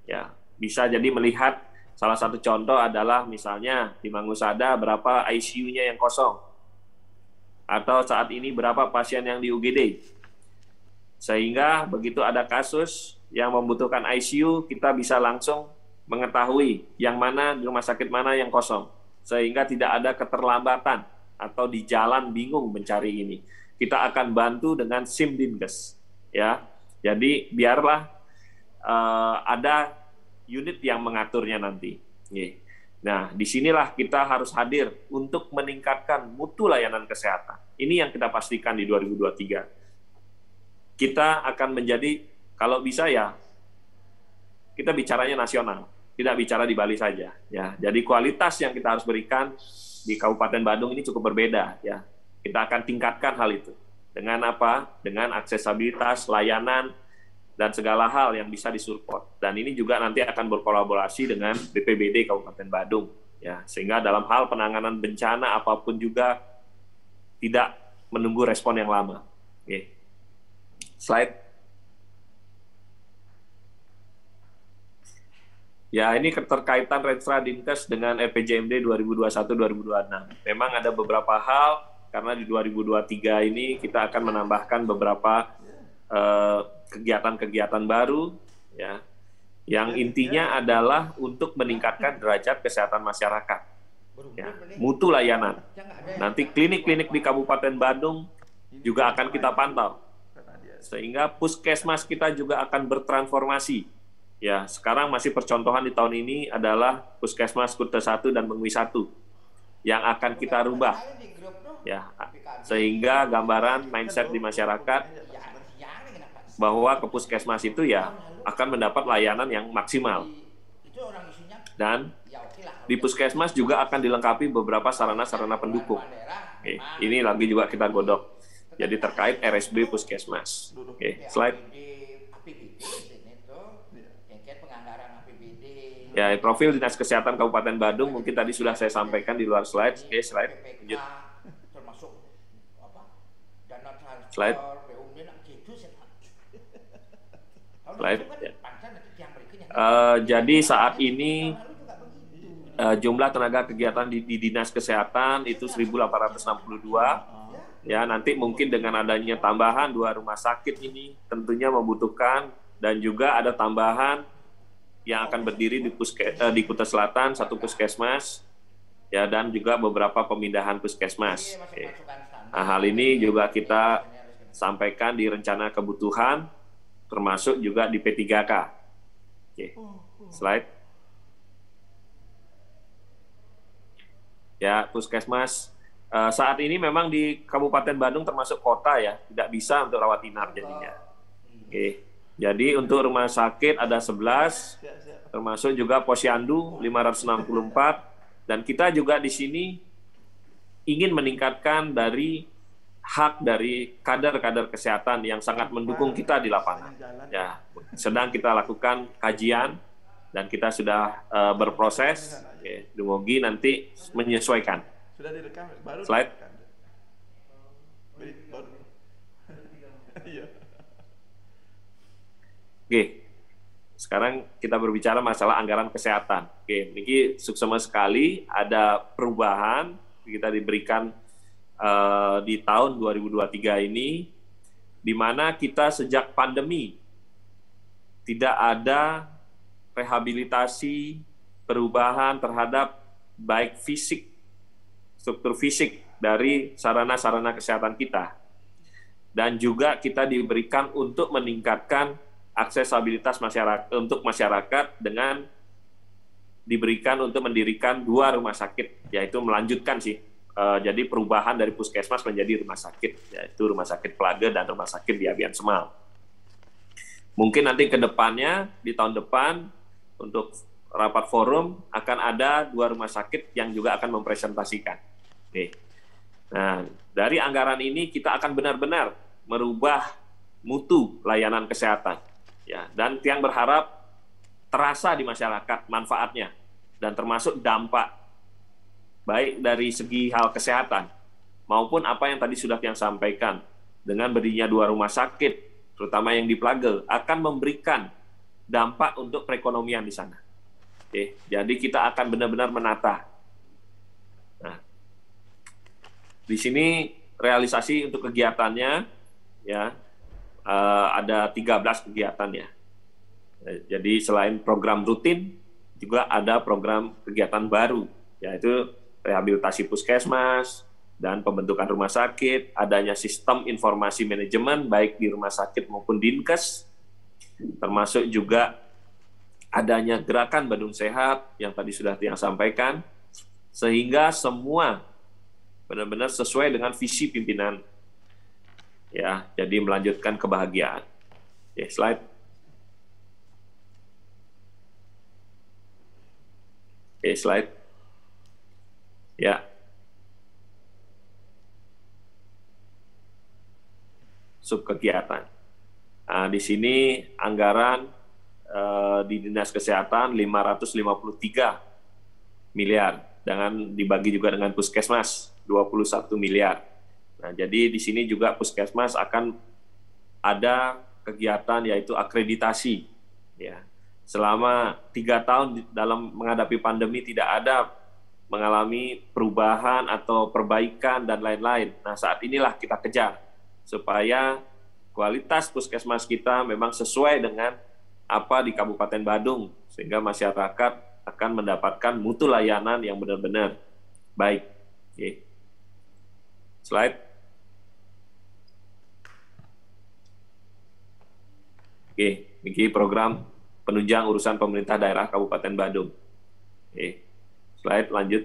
Ya, bisa jadi melihat salah satu contoh adalah misalnya di Mangusada berapa ICU-nya yang kosong, atau saat ini berapa pasien yang di UGD. Sehingga begitu ada kasus yang membutuhkan ICU, kita bisa langsung mengetahui yang mana di rumah sakit mana yang kosong. Sehingga tidak ada keterlambatan atau di jalan bingung mencari ini. Kita akan bantu dengan SIM Dinkes. Ya. Jadi biarlah ada unit yang mengaturnya nanti. Nah, disinilah kita harus hadir untuk meningkatkan mutu layanan kesehatan. Ini yang kita pastikan di 2023. Kita akan menjadi, kalau bisa ya, kita bicaranya nasional, tidak bicara di Bali saja. Ya, jadi kualitas yang kita harus berikan di Kabupaten Badung ini cukup berbeda. Ya, kita akan tingkatkan hal itu. Dengan apa? Dengan aksesibilitas, layanan, dan segala hal yang bisa disupport. Dan ini juga nanti akan berkolaborasi dengan BPBD Kabupaten Badung. Ya, sehingga dalam hal penanganan bencana apapun juga tidak menunggu respon yang lama. Oke. Slide. Ya, ini keterkaitan Renstra Dinkes dengan RPJMD 2021-2026. Memang ada beberapa hal, karena di 2023 ini kita akan menambahkan beberapa kegiatan-kegiatan baru, ya, yang intinya adalah untuk meningkatkan derajat kesehatan masyarakat, ya, mutu layanan. Nanti klinik-klinik di Kabupaten Badung juga akan kita pantau, sehingga puskesmas kita juga akan bertransformasi. Ya, sekarang masih percontohan di tahun ini adalah Puskesmas Kuta 1 dan Mengwi 1 yang akan kita rubah. Ya, sehingga gambaran mindset di masyarakat bahwa ke puskesmas itu ya akan mendapat layanan yang maksimal. Dan di puskesmas juga akan dilengkapi beberapa sarana-sarana pendukung. Oke, ini lagi juga kita godok. Jadi terkait RSB puskesmas. Oke, slide. Ya, profil Dinas Kesehatan Kabupaten Badung mungkin tadi sudah saya sampaikan di luar slide. Oke, slide. Lanjut. Slide. Slide. Ya. Jadi saat ini jumlah tenaga kegiatan di Dinas Kesehatan itu 1.862. Ya, nanti mungkin dengan adanya tambahan 2 rumah sakit ini tentunya membutuhkan, dan juga ada tambahan yang akan berdiri di Kuta Selatan, 1 puskesmas, ya, dan juga beberapa pemindahan puskesmas. Oke. Nah, hal ini juga kita sampaikan di rencana kebutuhan, termasuk juga di P3K. Oke. Slide. Ya, puskesmas saat ini memang di Kabupaten Badung termasuk kota ya, tidak bisa untuk rawat inap jadinya. Oke. Jadi untuk rumah sakit ada 11, termasuk juga Posyandu 564, dan kita juga di sini ingin meningkatkan dari hak dari kader-kader kesehatan yang sangat mendukung kita di lapangan. Ya, sedang kita lakukan kajian dan kita sudah berproses. Oke, Dumogi nanti menyesuaikan. Sudah direkam baru. Slide. Oke, sekarang kita berbicara masalah anggaran kesehatan. Oke, ini suksema sekali, ada perubahan kita diberikan di tahun 2023 ini, di mana kita sejak pandemi tidak ada rehabilitasi, perubahan terhadap baik fisik, struktur fisik dari sarana-sarana kesehatan kita. Dan juga kita diberikan untuk meningkatkan aksesibilitas masyarakat untuk masyarakat dengan diberikan untuk mendirikan 2 rumah sakit, yaitu melanjutkan sih. Jadi perubahan dari puskesmas menjadi rumah sakit, yaitu Rumah Sakit Pelage dan Rumah Sakit di Abian Semal. Mungkin nanti ke depannya, di tahun depan, untuk rapat forum, akan ada 2 rumah sakit yang juga akan mempresentasikan. Oke. Nah, dari anggaran ini kita akan benar-benar merubah mutu layanan kesehatan. Ya, dan yang berharap terasa di masyarakat manfaatnya, dan termasuk dampak baik dari segi hal kesehatan maupun apa yang tadi sudah yang sampaikan, dengan berdirinya 2 rumah sakit terutama yang di Pelage akan memberikan dampak untuk perekonomian di sana. Oke, jadi kita akan benar-benar menata. Nah, di sini realisasi untuk kegiatannya ya ada 13 kegiatan ya. Jadi selain program rutin juga ada program kegiatan baru, yaitu rehabilitasi puskesmas dan pembentukan rumah sakit, adanya sistem informasi manajemen baik di rumah sakit maupun Dinkes, termasuk juga adanya gerakan Badung Sehat yang tadi sudah Tiang sampaikan, sehingga semua benar-benar sesuai dengan visi pimpinan ya, jadi melanjutkan kebahagiaan. Oke, slide. Oke, slide. Ya. Subkegiatan. Nah, di sini anggaran di Dinas Kesehatan 553 miliar, dengan dibagi juga dengan Puskesmas 21 miliar. Nah, jadi di sini juga Puskesmas akan ada kegiatan yaitu akreditasi. Ya, selama 3 tahun dalam menghadapi pandemi tidak ada mengalami perubahan atau perbaikan dan lain-lain. Nah, saat inilah kita kejar supaya kualitas puskesmas kita memang sesuai dengan apa di Kabupaten Badung, sehingga masyarakat akan mendapatkan mutu layanan yang benar-benar baik. Oke. Slide. Oke, ini program penunjang urusan pemerintah daerah Kabupaten Badung. Oke. Slide lanjut.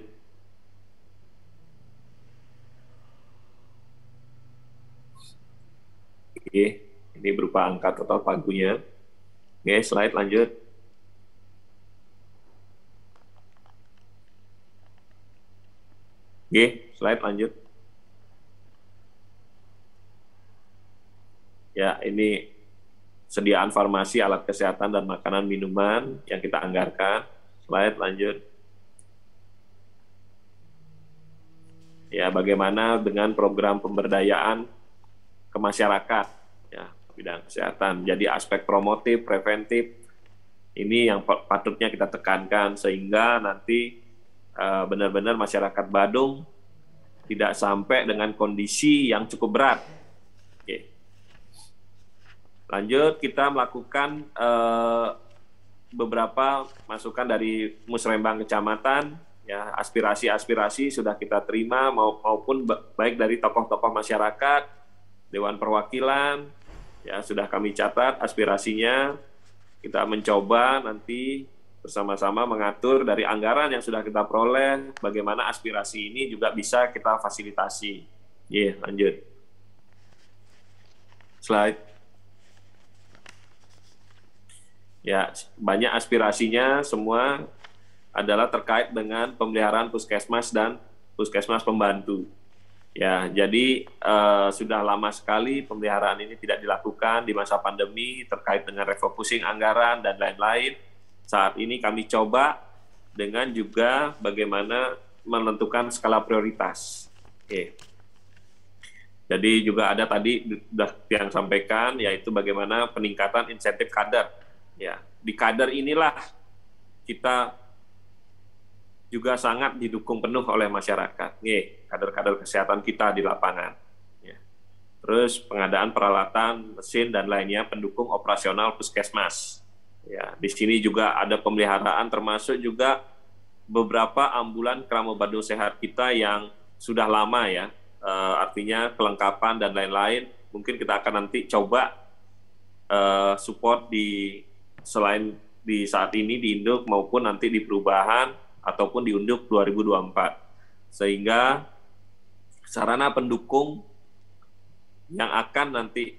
Oke, ini berupa angka total pagunya. Oke, slide lanjut. Oke, slide lanjut. Ya, ini sediaan farmasi, alat kesehatan, dan makanan minuman yang kita anggarkan. Slide lanjut. Ya, bagaimana dengan program pemberdayaan ke masyarakat, ya, bidang kesehatan. Jadi aspek promotif, preventif, ini yang patutnya kita tekankan, sehingga nanti benar-benar masyarakat Badung tidak sampai dengan kondisi yang cukup berat. Oke. Lanjut, kita melakukan beberapa masukan dari Musrembang Kecamatan, ya, aspirasi-aspirasi sudah kita terima maupun baik dari tokoh-tokoh masyarakat, Dewan Perwakilan, ya sudah kami catat aspirasinya. Kita mencoba nanti bersama-sama mengatur dari anggaran yang sudah kita peroleh, bagaimana aspirasi ini juga bisa kita fasilitasi. Lanjut. Slide. Ya, banyak aspirasinya semua adalah terkait dengan pemeliharaan puskesmas dan puskesmas pembantu. Ya, jadi sudah lama sekali pemeliharaan ini tidak dilakukan di masa pandemi terkait dengan refocusing anggaran dan lain-lain. Saat ini kami coba dengan juga bagaimana menentukan skala prioritas. Oke. Jadi juga ada tadi yang sampaikan, yaitu bagaimana peningkatan insentif kader. Ya, di kader inilah kita juga sangat didukung penuh oleh masyarakat. Kader-kader kesehatan kita di lapangan. Ya. Terus pengadaan peralatan, mesin, dan lainnya pendukung operasional puskesmas. Ya, di sini juga ada pemeliharaan, termasuk juga beberapa ambulan Kramo Badung Sehat kita yang sudah lama ya, artinya kelengkapan dan lain-lain. Mungkin kita akan nanti coba support selain di saat ini di induk maupun nanti di perubahan ataupun di unduk 2024, sehingga sarana pendukung yang akan nanti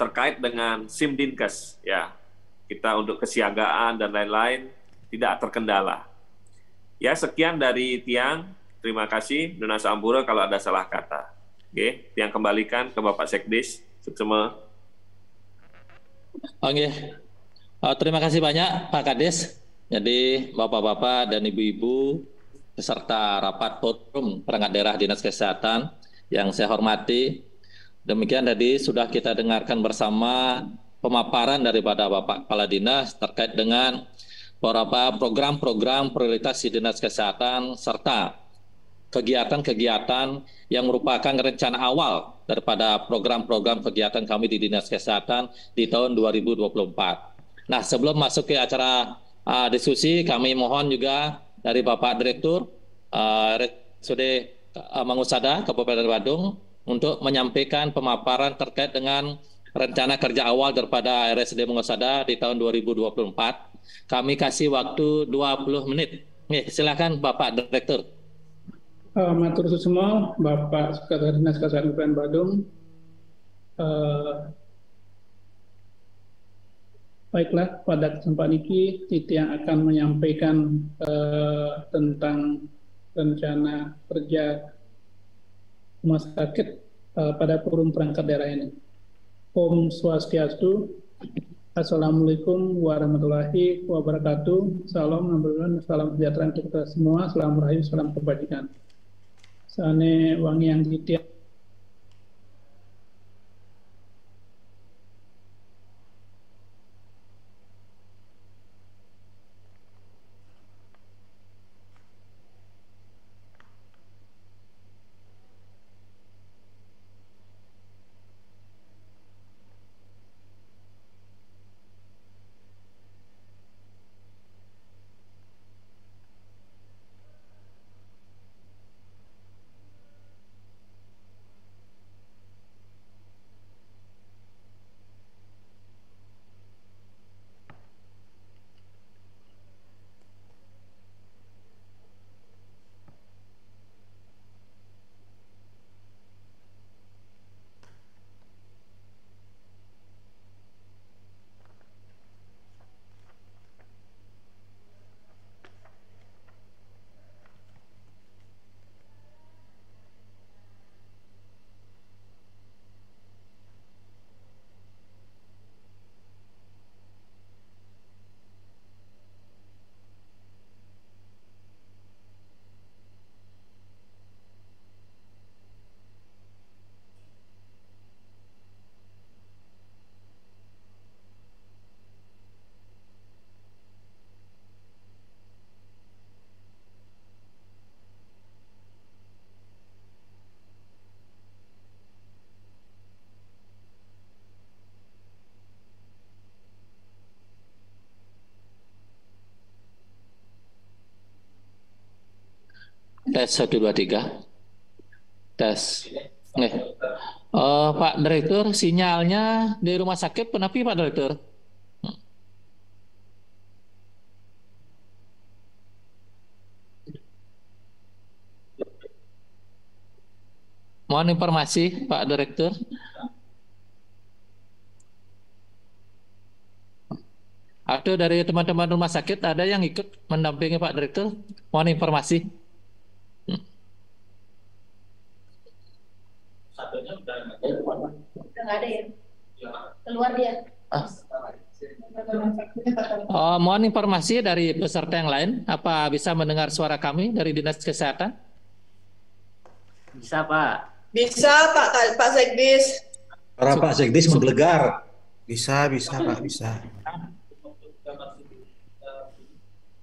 terkait dengan SIM Dinkes, ya, kita untuk kesiagaan dan lain-lain tidak terkendala. Ya, sekian dari Tiang. Terima kasih, Nuna Sampura, kalau ada salah kata. Oke, Tiang kembalikan ke Bapak Sekdes. Semua. Oke, terima kasih banyak Pak Kades. Jadi Bapak-Bapak dan Ibu-Ibu peserta rapat forum perangkat daerah Dinas Kesehatan yang saya hormati, Demikian tadi sudah kita dengarkan bersama pemaparan daripada Bapak Kepala Dinas terkait dengan beberapa program-program prioritas di Dinas Kesehatan serta kegiatan-kegiatan yang merupakan rencana awal daripada program-program kegiatan kami di Dinas Kesehatan di tahun 2024. Nah, sebelum masuk ke acara diskusi, kami mohon juga dari Bapak Direktur RSUD Mangusada Kabupaten Badung untuk menyampaikan pemaparan terkait dengan rencana kerja awal daripada RSUD Mangusada di tahun 2024. Kami kasih waktu 20 menit. Silakan Bapak Direktur. Matur semua, Bapak Sekretaris Dinas Kesehatan Kabupaten Badung. Baiklah, pada kesempatan ini Titi yang akan menyampaikan tentang rencana kerja rumah sakit pada forum perangkat daerah ini. Om Swastiastu, Assalamualaikum warahmatullahi wabarakatuh. Salam sejahtera untuk kita semua. Salam rahayu, salam kebajikan. Sane wangi yang Titi Tes 1, 2, 3. Tes. Pak Direktur, sinyalnya di rumah sakit kenapa Pak Direktur? Mohon informasi Pak Direktur. Atau dari teman-teman rumah sakit ada yang ikut mendampingi Pak Direktur? Mohon informasi. Udah nggak ada ya? Keluar dia. Mohon informasi dari peserta yang lain. Apa bisa mendengar suara kami dari Dinas Kesehatan? Bisa, Pak. Bisa, Pak Sekdis. Suara Pak Sekdis menggelegar. Bisa Pak, bisa.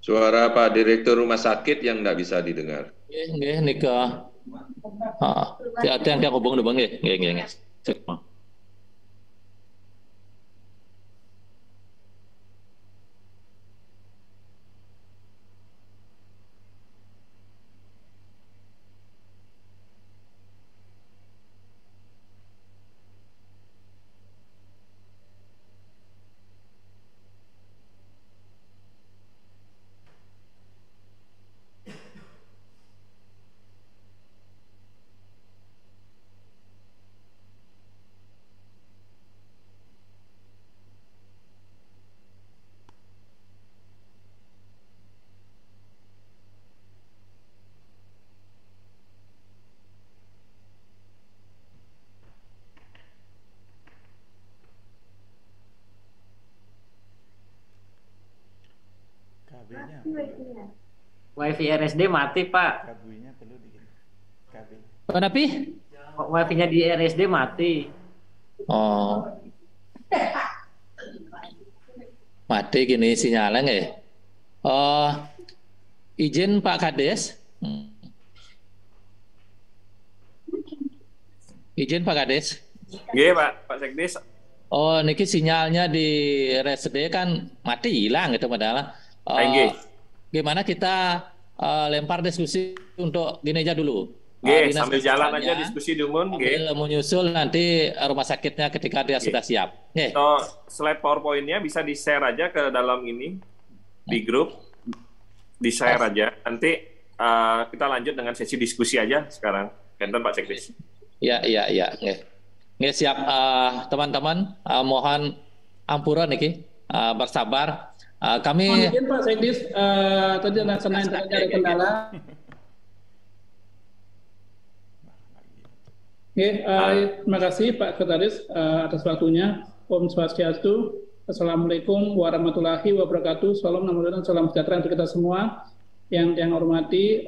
Suara Pak Direktur Rumah Sakit yang tidak bisa didengar. Nggih, nika. Tiang hubung dulu nggih, nggih. Wifi RSD mati, Pak. Kenapa? wifi-nya di RSD mati. Oh. Mati gini sinyalnya nggak ya? Oh, izin Pak Kades. Izin Pak Kades. Iya Pak Sekdes. Oh, niki sinyalnya di RSD kan mati hilang gitu padahal. Gimana kita lempar diskusi untuk gini aja dulu. Sambil jalan aja diskusi dumun. Menyusul nanti rumah sakitnya ketika dia sudah siap. So, slide PowerPoint-nya bisa di-share aja ke dalam ini di grup, di-share aja. Nanti kita lanjut dengan sesi diskusi aja sekarang. Enten Pak Sekdes. Ya. Nggih, siap teman-teman, mohon ampura niki, bersabar. Kami izin Pak Sekdes, tadi ada kendala. Terima kasih Pak Sekretaris atas waktunya. Om Swastiastu. Assalamualaikum warahmatullahi wabarakatuh. Salam dan salam sejahtera untuk kita semua. Yang hormati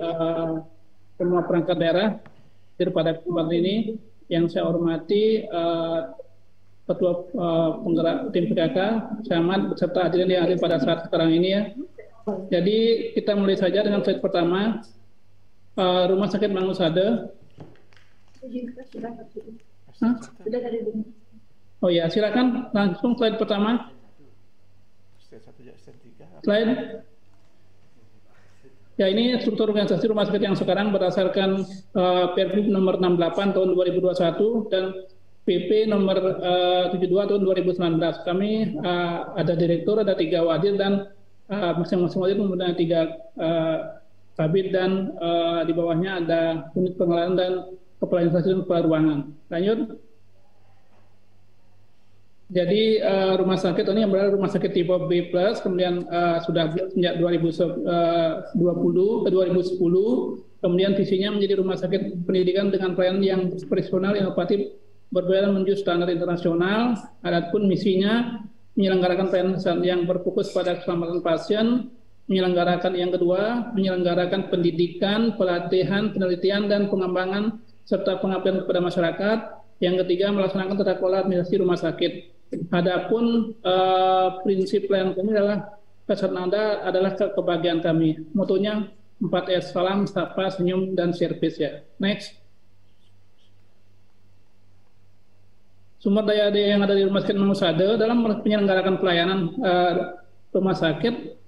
semua perangkat daerah pada kesempatan ini. Yang saya hormati Ketua Penggerak Tim PKK, Camat, beserta hadirin yang hadir pada saat sekarang ini ya. Jadi kita mulai saja dengan slide pertama. Rumah Sakit Mangusade. Oh ya, silakan langsung slide pertama. Slide. Ya, ini struktur organisasi rumah sakit yang sekarang berdasarkan Pergub nomor 68 tahun 2021 dan PP nomor 72 tahun 2019. Kami ada direktur, ada 3 wadir dan masing-masing wadir mempunyai 3 kabit dan di bawahnya ada unit pengelolaan dan kepala instansi dan kepala ruangan. Lanjut. Jadi rumah sakit ini yang berada rumah sakit tipe B+, kemudian sudah sejak 2010, kemudian visinya menjadi rumah sakit pendidikan dengan pelayanan yang profesional, inovatif, berbadan menuju standar internasional. Adapun misinya menyelenggarakan pelayanan yang berfokus pada keselamatan pasien, menyelenggarakan yang kedua, menyelenggarakan pendidikan, pelatihan, penelitian, dan pengembangan serta pengabdian kepada masyarakat. Yang ketiga, melaksanakan tata kelola administrasi rumah sakit. Adapun prinsip pelayanan kami adalah Nada adalah kebahagiaan kami. Motonya 4S, salam, sapa, senyum, dan servis ya. Next. Sumber daya yang ada di Rumah Sakit Mangusade dalam menyelenggarakan pelayanan rumah sakit,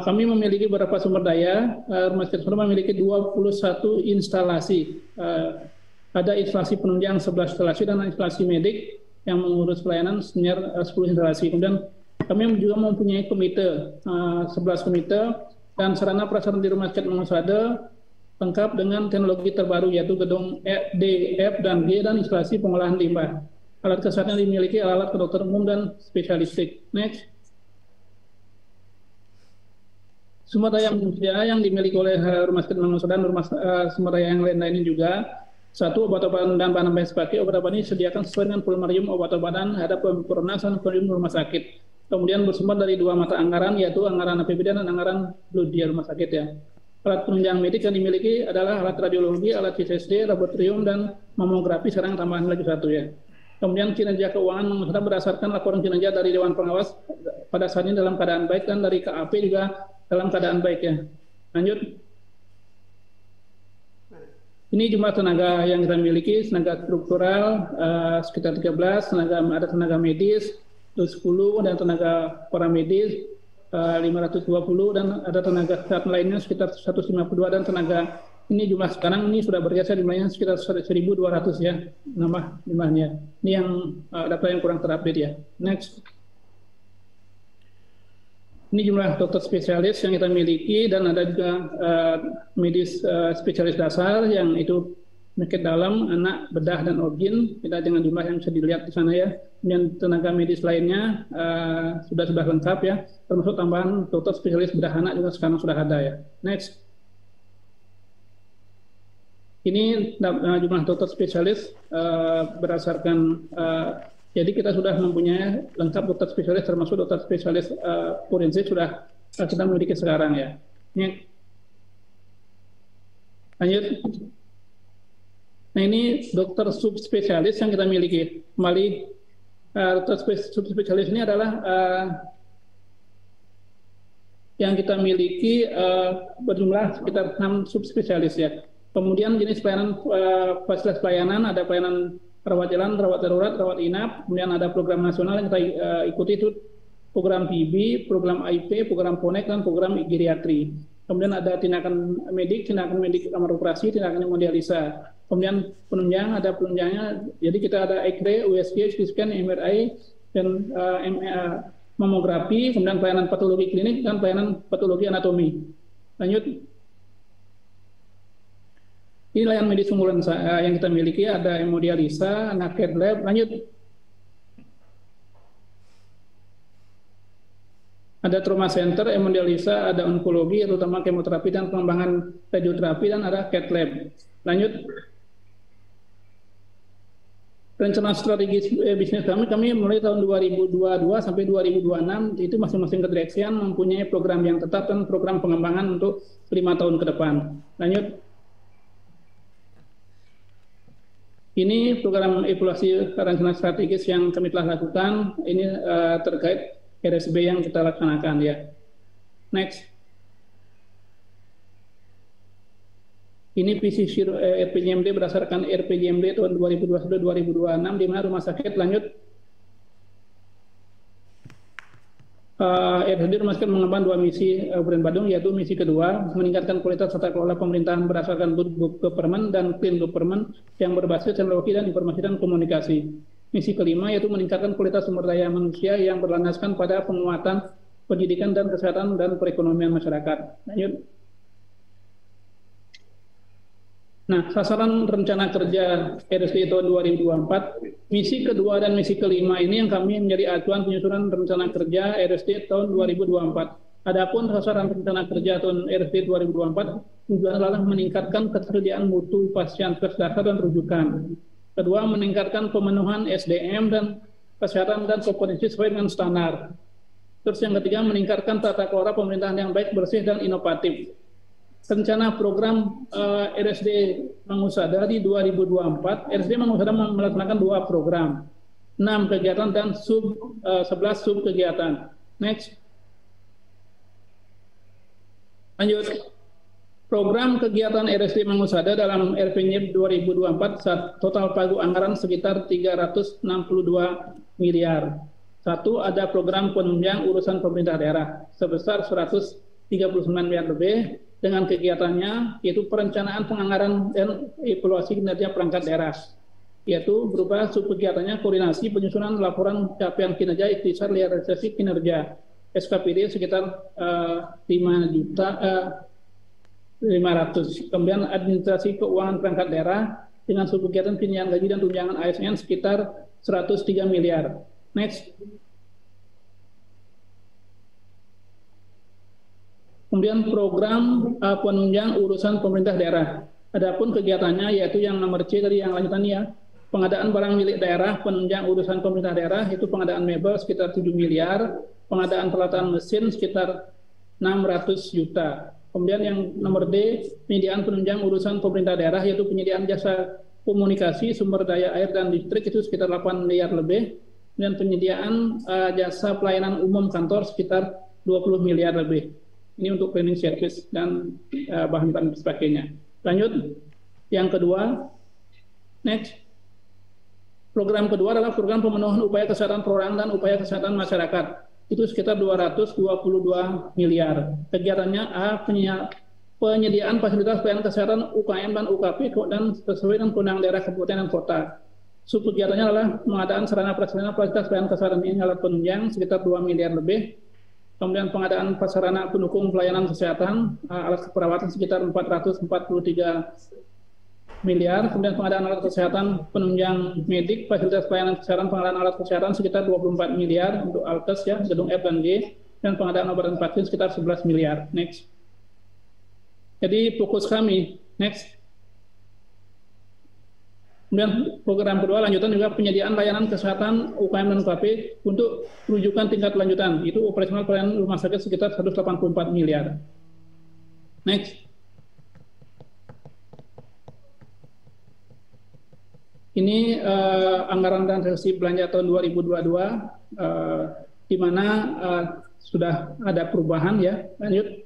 kami memiliki beberapa sumber daya. Rumah sakit memiliki 21 instalasi. Ada instalasi penunjang 11 instalasi dan instalasi medik yang mengurus pelayanan sebenarnya 10 instalasi. Kemudian kami juga mempunyai komite, 11 komite, dan sarana prasarana di Rumah Sakit Mangusade lengkap dengan teknologi terbaru yaitu gedung D, F, dan G dan instalasi pengolahan limbah. Alat kesehatan dimiliki alat kedokteran umum dan spesialistik. Next. Sumber daya manusia yang dimiliki oleh Rumah Sakit Mangusade dan sumber daya yang lain-lainnya juga. 1. Obat-obatan dan bahan baku. Obat-obatan ini disediakan sesuai dengan volumarium obat-obatan hadap penyempurnaan dan volumarium rumah sakit. Kemudian bersumber dari 2 mata anggaran, yaitu anggaran APBD dan anggaran dia rumah sakit ya. Alat penunjang medik yang dimiliki adalah alat radiologi, alat CSD, laboratorium, dan mamografi, serang tambahan lagi 1 ya. Kemudian kinerja keuangan Mangusade berdasarkan laporan kinerja dari Dewan Pengawas pada saat ini dalam keadaan baik dan dari KAP juga dalam keadaan baik ya. Lanjut. Ini jumlah tenaga yang kita miliki, tenaga struktural sekitar 13, ada tenaga medis 10 dan tenaga paramedis 520 dan ada tenaga kesehatan lainnya sekitar 152 dan tenaga ini jumlah sekarang ini sudah bergeser jumlahnya sekitar 1.200 ya nambah jumlahnya. Ini yang data yang kurang terupdate ya. Next. Ini jumlah dokter spesialis yang kita miliki dan ada juga medis spesialis dasar yang itu penyakit dalam, anak, bedah, dan organ. Kita dengan jumlah yang bisa dilihat di sana ya. Dan tenaga medis lainnya sudah lengkap ya, termasuk tambahan dokter spesialis bedah anak juga sekarang sudah ada ya. Next. Ini jumlah dokter spesialis berdasarkan jadi kita sudah mempunyai lengkap dokter spesialis termasuk dokter spesialis forensik sudah kita miliki sekarang ya. Ini lanjut. Nah ini dokter subspesialis yang kita miliki. Kembali dokter subspesialis ini adalah yang kita miliki berjumlah sekitar 6 subspesialis ya. Kemudian jenis pelayanan fasilitas pelayanan ada pelayanan rawat jalan, rawat darurat, rawat inap. Kemudian ada program nasional yang kita ikuti itu program PIB, program AIP, program PONEK dan program geriatri. Kemudian ada tindakan medik kamar operasi, tindakan hemodialisa. Kemudian penunjang, ada penunjangnya. Jadi kita ada X-ray, USG, CT scan, MRI, dan mamografi, kemudian pelayanan patologi klinik dan pelayanan patologi anatomi. Lanjut. Ini layanan medis unggulan yang kita miliki, ada hemodialisa, cath lab. Lanjut. Ada trauma center, hemodialisa, ada onkologi, terutama kemoterapi dan pengembangan radioterapi, dan ada cath lab. Lanjut. Rencana strategis bisnis kami mulai tahun 2022 sampai 2026 itu masing-masing keddireksian mempunyai program yang tetap dan program pengembangan untuk 5 tahun ke depan. Lanjut. Ini program evaluasi rencana strategis yang kami telah lakukan. Ini terkait RSB yang kita laksanakan ya. Next. Ini visi RPJMD berdasarkan RPJMD tahun 2021-2026 di mana rumah sakit lanjut RSD rumah sakit mengembangkan 2 misi Kabupaten Badung, yaitu misi kedua meningkatkan kualitas tata kelola pemerintahan berdasarkan good government dan clean government yang berbasis teknologi dan informasi dan komunikasi. Misi kelima yaitu meningkatkan kualitas sumber daya manusia yang berlandaskan pada penguatan pendidikan dan kesehatan dan perekonomian masyarakat. Lanjut. Nah, sasaran rencana kerja RSD tahun 2024, misi kedua dan misi kelima ini yang kami menjadi acuan penyusunan rencana kerja RSD tahun 2024. Adapun sasaran rencana kerja tahun RSD 2024 tujuan adalah meningkatkan ketersediaan mutu pasien dasar dan rujukan. Kedua, meningkatkan pemenuhan SDM dan kesehatan dan kompetensi sesuai dengan standar. Terus yang ketiga, meningkatkan tata kelola pemerintahan yang baik, bersih, dan inovatif. Rencana program RSD Mangusada di 2024, RSD Mangusada melaksanakan 2 program, 6 kegiatan dan 11 sub kegiatan. Next. Lanjut. Program kegiatan RSD Mangusada dalam RPJMD 2024 total pagu anggaran sekitar 362 miliar. 1. Ada program penunjang urusan pemerintah daerah sebesar 139 miliar lebih. Dengan kegiatannya yaitu perencanaan penganggaran dan evaluasi kinerja perangkat daerah, yaitu berupa subkegiatannya koordinasi penyusunan laporan capaian kinerja ikhtisar realisasi kinerja SKPD sekitar 5.500.000. Kemudian administrasi keuangan perangkat daerah dengan subkegiatan pinjaman gaji dan tunjangan ASN sekitar 103 miliar. Next. Kemudian program penunjang urusan pemerintah daerah. Adapun kegiatannya yaitu yang nomor C tadi yang lanjutannya, pengadaan barang milik daerah, penunjang urusan pemerintah daerah, itu pengadaan mebel sekitar 7 miliar, pengadaan peralatan mesin sekitar 600 juta. Kemudian yang nomor D, penyediaan penunjang urusan pemerintah daerah, yaitu penyediaan jasa komunikasi, sumber daya air dan listrik itu sekitar 8 miliar lebih, dan penyediaan jasa pelayanan umum kantor sekitar 20 miliar lebih. Ini untuk cleaning service dan bahan dan sebagainya. Lanjut, yang kedua, next. Program kedua adalah program pemenuhan upaya kesehatan perorangan dan upaya kesehatan masyarakat. Itu sekitar 222 miliar. Kegiatannya A, penyediaan fasilitas pelayanan kesehatan UKM dan UKP dan sesuai dengan kewenangan daerah kabupaten dan kota. Subkegiatannya adalah pengadaan sarana prasarana fasilitas pelayanan kesehatan ini alat penunjang sekitar 2 miliar lebih. Kemudian pengadaan prasarana pendukung pelayanan kesehatan, alat keperawatan sekitar 443 miliar. Kemudian pengadaan alat kesehatan penunjang medik, fasilitas pelayanan kesehatan, pengadaan alat kesehatan sekitar 24 miliar untuk Alkes ya, gedung F dan G, dan pengadaan obat dan vaksin sekitar 11 miliar. Next. Jadi fokus kami, next. Kemudian program kedua lanjutan juga penyediaan layanan kesehatan UKM dan UKP untuk rujukan tingkat lanjutan, itu operasional pelayanan rumah sakit sekitar 184 miliar. Next. Ini anggaran transaksi belanja tahun 2022 di mana sudah ada perubahan ya. Lanjut.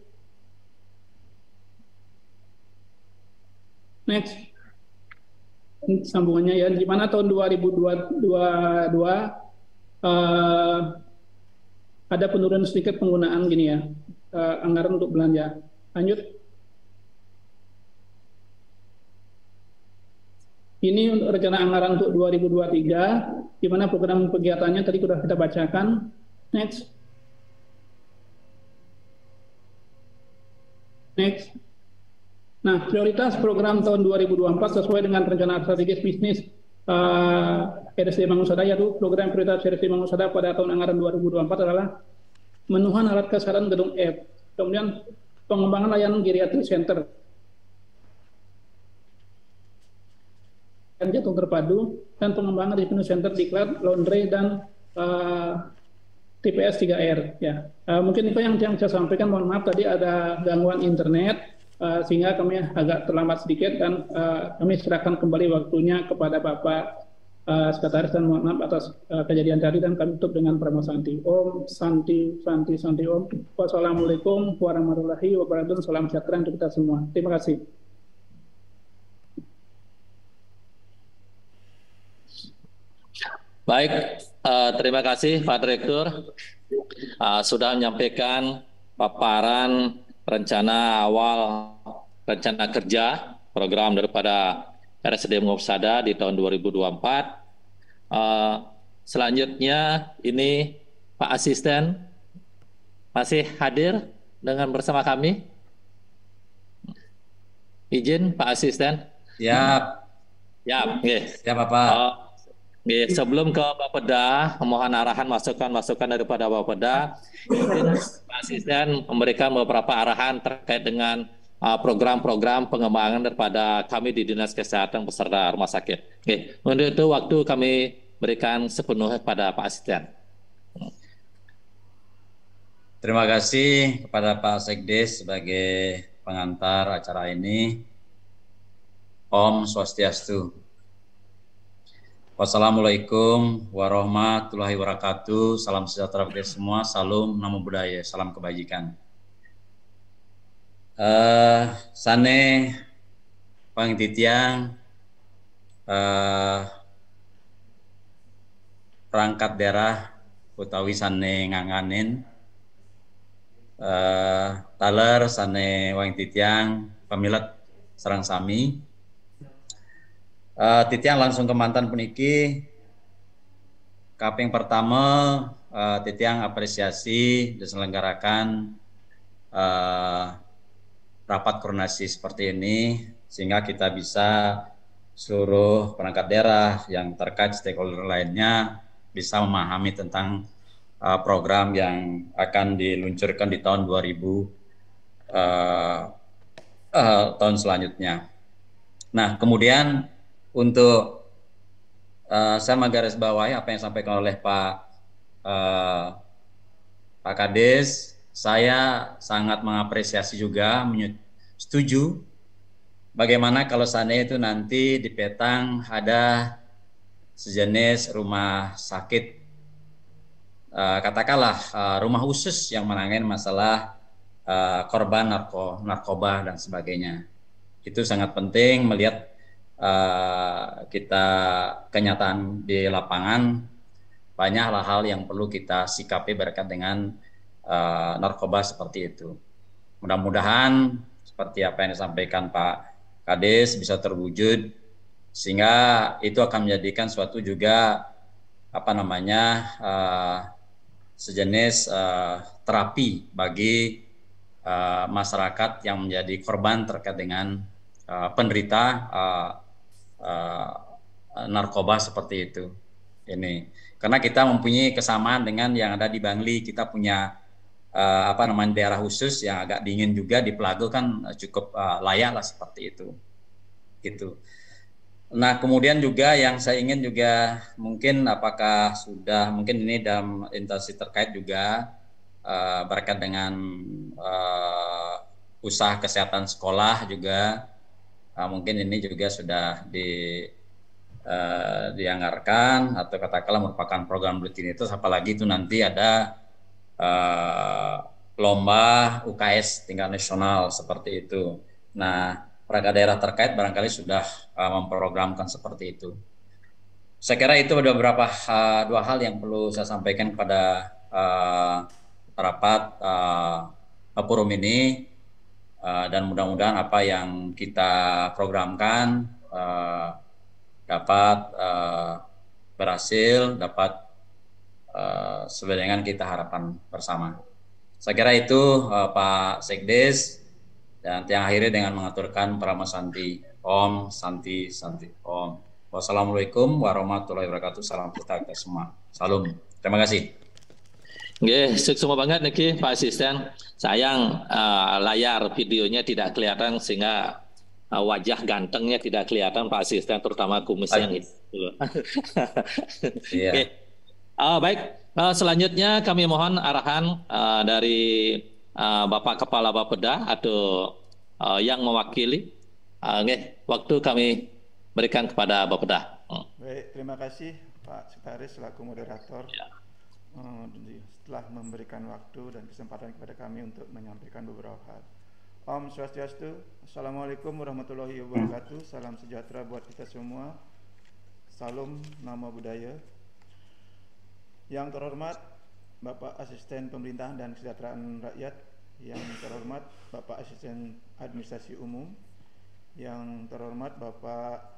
Next. Ini sambungannya ya. Di mana tahun 2022 ada penurunan sedikit penggunaan gini ya. Anggaran untuk belanja. Lanjut. Ini untuk rencana anggaran untuk 2023, di mana program kegiatannya tadi sudah kita bacakan. Next. Next. Nah, prioritas program tahun 2024 sesuai dengan rencana strategis bisnis RSD Mangusada, yaitu program prioritas RSD Mangusada pada tahun anggaran 2024 adalah memenuhan alat kesehatan gedung F, kemudian pengembangan layanan geriatri center, jantung terpadu, dan pengembangan revenue center diklat, laundry, dan TPS 3R. Ya. Mungkin itu yang saya sampaikan. Mohon maaf tadi ada gangguan internet, sehingga kami agak terlambat sedikit, dan kami serahkan kembali waktunya kepada Bapak Sekretaris, dan mohon maaf atas kejadian tadi, dan kami tutup dengan Pramo Santi. Om Santi Santi Santi Om. Wassalamualaikum warahmatullahi wabarakatuh. Salam sejahtera untuk kita semua. Terima kasih. Baik, terima kasih Pak Direktur sudah menyampaikan paparan rencana awal rencana kerja program daripada RSD Mangusada di tahun 2024. Selanjutnya ini Pak Asisten masih hadir dengan bersama kami. Izin Pak Asisten. Siap. Ya, Siap Bapak. Sebelum ke Bapeda, mohon arahan masukan daripada Bapeda. Pak Asisten memberikan beberapa arahan terkait dengan program-program pengembangan daripada kami di Dinas Kesehatan beserta rumah sakit. Untuk itu waktu kami berikan sepenuhnya pada Pak Asisten. Terima kasih kepada Pak Sekdes sebagai pengantar acara ini. Om Swastiastu. Wassalamualaikum warahmatullahi wabarakatuh. Salam sejahtera bagi semua. Salam namo buddhaya. Salam kebajikan. Sane pangtitiang perangkat daerah utawi sane nganganin taler sane wang titiang pamilet sareng sami. Titiang langsung ke mantan puniki. Kaping pertama, Titiang apresiasi diselenggarakan rapat koordinasi seperti ini, sehingga kita bisa seluruh perangkat daerah yang terkait stakeholder lainnya bisa memahami tentang program yang akan diluncurkan di tahun 2000 tahun selanjutnya. Nah, kemudian untuk saya menggarisbawahi apa yang disampaikan oleh Pak Kades, saya sangat mengapresiasi juga, setuju bagaimana kalau seandainya itu nanti di Petang ada sejenis rumah sakit, katakanlah rumah khusus yang menangani masalah korban narkoba dan sebagainya. Itu sangat penting melihat kita kenyataan di lapangan, banyak hal-hal yang perlu kita sikapi berkaitan dengan narkoba seperti itu. Mudah-mudahan seperti apa yang disampaikan Pak Kades bisa terwujud, sehingga itu akan menjadikan suatu juga sejenis terapi bagi masyarakat yang menjadi korban terkait dengan penderita narkoba seperti itu. Ini karena kita mempunyai kesamaan dengan yang ada di Bangli. Kita punya daerah khusus yang agak dingin juga di Pelago, kan cukup layak lah seperti itu. Gitu. Nah, kemudian juga yang saya ingin juga mungkin apakah sudah mungkin ini dalam instansi terkait juga berkait dengan usaha kesehatan sekolah juga. Mungkin ini juga sudah dianggarkan atau katakanlah merupakan program rutinitas, apalagi itu nanti ada lomba UKS tingkat nasional seperti itu. Nah, perangkat daerah terkait barangkali sudah memprogramkan seperti itu. Saya kira itu ada beberapa dua hal yang perlu saya sampaikan pada rapat forum ini, dan mudah-mudahan apa yang kita programkan dapat berhasil, dapat sesuai dengan kita harapkan bersama. Saya kira itu Pak Sekdes, dan yang akhirnya dengan mengaturkan Parama Santi. Om Santi Santi Om. Wassalamualaikum warahmatullahi wabarakatuh. Salam sejahtera kita semua. Salam. Terima kasih. Nggih, sukses banget niki Pak Asisten. Sayang layar videonya tidak kelihatan sehingga wajah gantengnya tidak kelihatan Pak Asisten, terutama kumisnya yang itu. Iya. Oke. Baik, selanjutnya kami mohon arahan dari Bapak Kepala Bapeda atau yang mewakili. Nggih, waktu kami berikan kepada Bapeda. Baik, terima kasih Pak Sekretaris selaku moderator. Ya. Setelah memberikan waktu dan kesempatan kepada kami untuk menyampaikan beberapa hal. Om Swastiastu, Assalamualaikum warahmatullahi wabarakatuh. Salam sejahtera buat kita semua. Salam nama budaya. Yang terhormat Bapak Asisten Pemerintahan dan Kesejahteraan Rakyat, yang terhormat Bapak Asisten Administrasi Umum, yang terhormat Bapak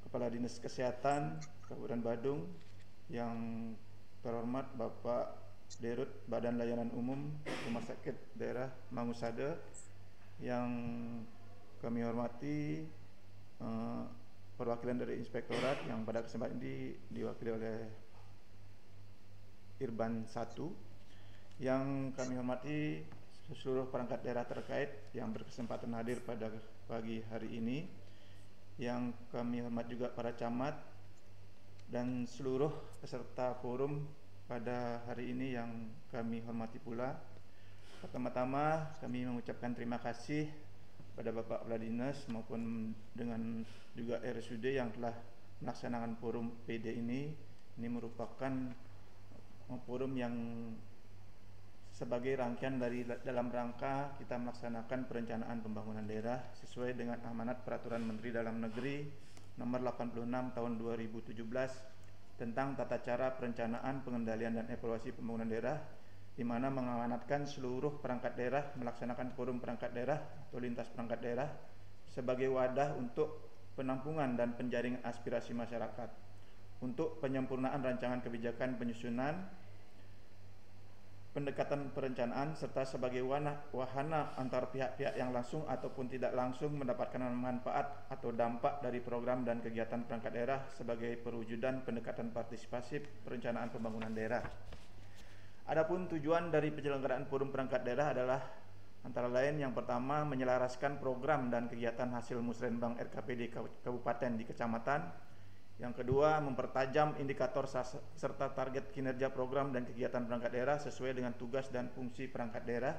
Kepala Dinas Kesehatan Kabupaten Badung, yang terhormat Bapak Dirut Badan Layanan Umum Rumah Sakit Daerah Mangusada, yang kami hormati perwakilan dari Inspektorat yang pada kesempatan ini diwakili oleh Irban 1, yang kami hormati seluruh perangkat daerah terkait yang berkesempatan hadir pada pagi hari ini, yang kami hormat juga para camat dan seluruh peserta forum pada hari ini yang kami hormati pula. Pertama-tama kami mengucapkan terima kasih pada Bapak Kepala Dinas maupun dengan juga RSUD yang telah melaksanakan forum PD ini. Ini merupakan forum yang sebagai rangkaian dari dalam rangka kita melaksanakan perencanaan pembangunan daerah sesuai dengan amanat Peraturan Menteri Dalam Negeri Nomor 86 Tahun 2017 tentang tata cara perencanaan, pengendalian dan evaluasi pembangunan daerah, di mana mengamanatkan seluruh perangkat daerah melaksanakan forum perangkat daerah atau lintas perangkat daerah sebagai wadah untuk penampungan dan penjaringan aspirasi masyarakat untuk penyempurnaan rancangan kebijakan penyusunan, pendekatan perencanaan, serta sebagai wahana antar pihak-pihak yang langsung ataupun tidak langsung mendapatkan manfaat atau dampak dari program dan kegiatan perangkat daerah sebagai perwujudan pendekatan partisipasi perencanaan pembangunan daerah. Adapun tujuan dari penyelenggaraan forum perangkat daerah adalah antara lain yang pertama menyelaraskan program dan kegiatan hasil musrenbang RKPD kabupaten di kecamatan. Yang kedua, mempertajam indikator serta target kinerja program dan kegiatan perangkat daerah sesuai dengan tugas dan fungsi perangkat daerah.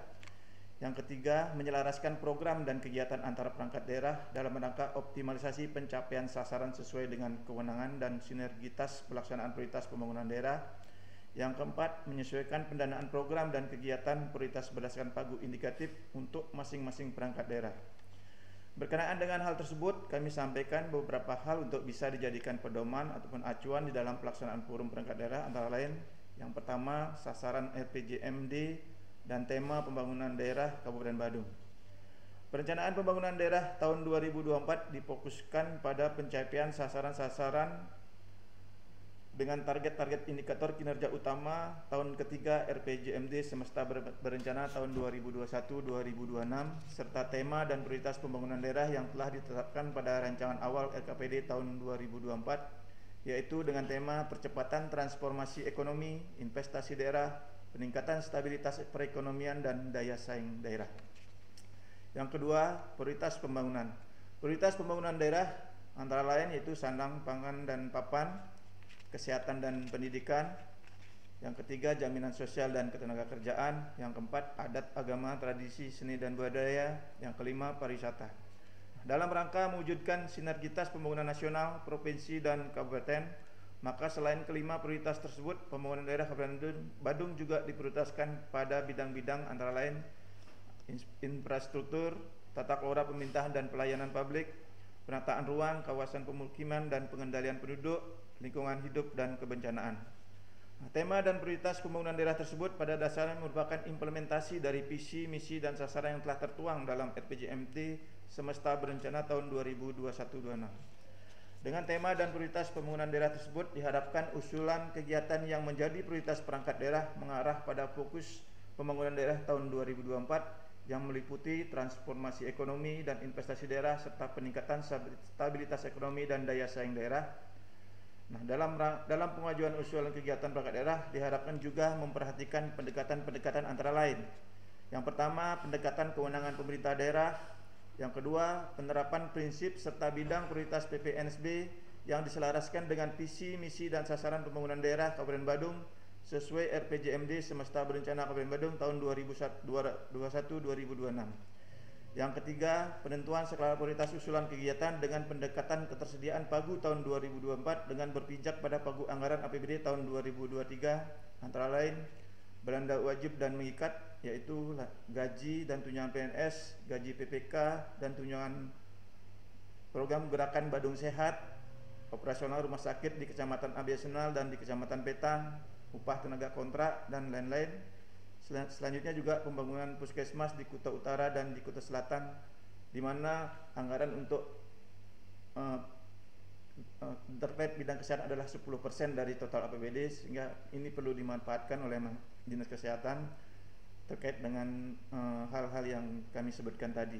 Yang ketiga, menyelaraskan program dan kegiatan antara perangkat daerah dalam rangka optimalisasi pencapaian sasaran sesuai dengan kewenangan dan sinergitas pelaksanaan prioritas pembangunan daerah. Yang keempat, menyesuaikan pendanaan program dan kegiatan prioritas berdasarkan pagu indikatif untuk masing-masing perangkat daerah. Berkenaan dengan hal tersebut, kami sampaikan beberapa hal untuk bisa dijadikan pedoman ataupun acuan di dalam pelaksanaan forum perangkat daerah, antara lain yang pertama, sasaran RPJMD dan tema pembangunan daerah Kabupaten Badung. Perencanaan pembangunan daerah tahun 2024 difokuskan pada pencapaian sasaran-sasaran dengan target-target indikator kinerja utama tahun ketiga RPJMD semesta berencana tahun 2021-2026 serta tema dan prioritas pembangunan daerah yang telah ditetapkan pada rancangan awal RKPD tahun 2024, yaitu dengan tema percepatan transformasi ekonomi, investasi daerah, peningkatan stabilitas perekonomian dan daya saing daerah. Yang kedua, prioritas pembangunan. Prioritas pembangunan daerah antara lain yaitu sandang, pangan dan papan, kesehatan dan pendidikan. Yang ketiga, jaminan sosial dan ketenagakerjaan. Yang keempat, adat, agama, tradisi, seni dan budaya. Yang kelima, pariwisata. dalam rangka mewujudkan sinergitas pembangunan nasional, provinsi, dan kabupaten, maka selain kelima prioritas tersebut, pembangunan daerah Kabupaten Badung juga diprioritaskan pada bidang-bidang antara lain infrastruktur, tata kelola pemerintahan dan pelayanan publik, penataan ruang, kawasan pemukiman dan pengendalian penduduk, lingkungan hidup dan kebencanaan. Tema dan prioritas pembangunan daerah tersebut pada dasarnya merupakan implementasi dari visi, misi, dan sasaran yang telah tertuang dalam RPJMD Semesta Berencana tahun 2021-26. Dengan tema dan prioritas pembangunan daerah tersebut diharapkan usulan kegiatan yang menjadi prioritas perangkat daerah mengarah pada fokus pembangunan daerah tahun 2024 yang meliputi transformasi ekonomi dan investasi daerah serta peningkatan stabilitas ekonomi dan daya saing daerah. Nah, dalam pengajuan usulan kegiatan perangkat daerah diharapkan juga memperhatikan pendekatan-pendekatan antara lain. Yang pertama, pendekatan kewenangan pemerintah daerah. Yang kedua, penerapan prinsip serta bidang prioritas PPNSB yang diselaraskan dengan visi, misi, dan sasaran pembangunan daerah Kabupaten Badung sesuai RPJMD Semesta Berencana Kabupaten Badung tahun 2021-2026. Yang ketiga, penentuan skala prioritas usulan kegiatan dengan pendekatan ketersediaan pagu tahun 2024 dengan berpijak pada pagu anggaran APBD tahun 2023 antara lain belanja wajib dan mengikat yaitu gaji dan tunjangan PNS, gaji PPK dan tunjangan program gerakan Badung Sehat, operasional rumah sakit di Kecamatan Abiasenal dan di Kecamatan Petang, upah tenaga kontrak dan lain-lain. Selanjutnya juga pembangunan puskesmas di Kuta Utara dan di Kuta Selatan, di mana anggaran untuk terkait bidang kesehatan adalah 10% dari total APBD, sehingga ini perlu dimanfaatkan oleh Dinas Kesehatan terkait dengan hal-hal yang kami sebutkan tadi.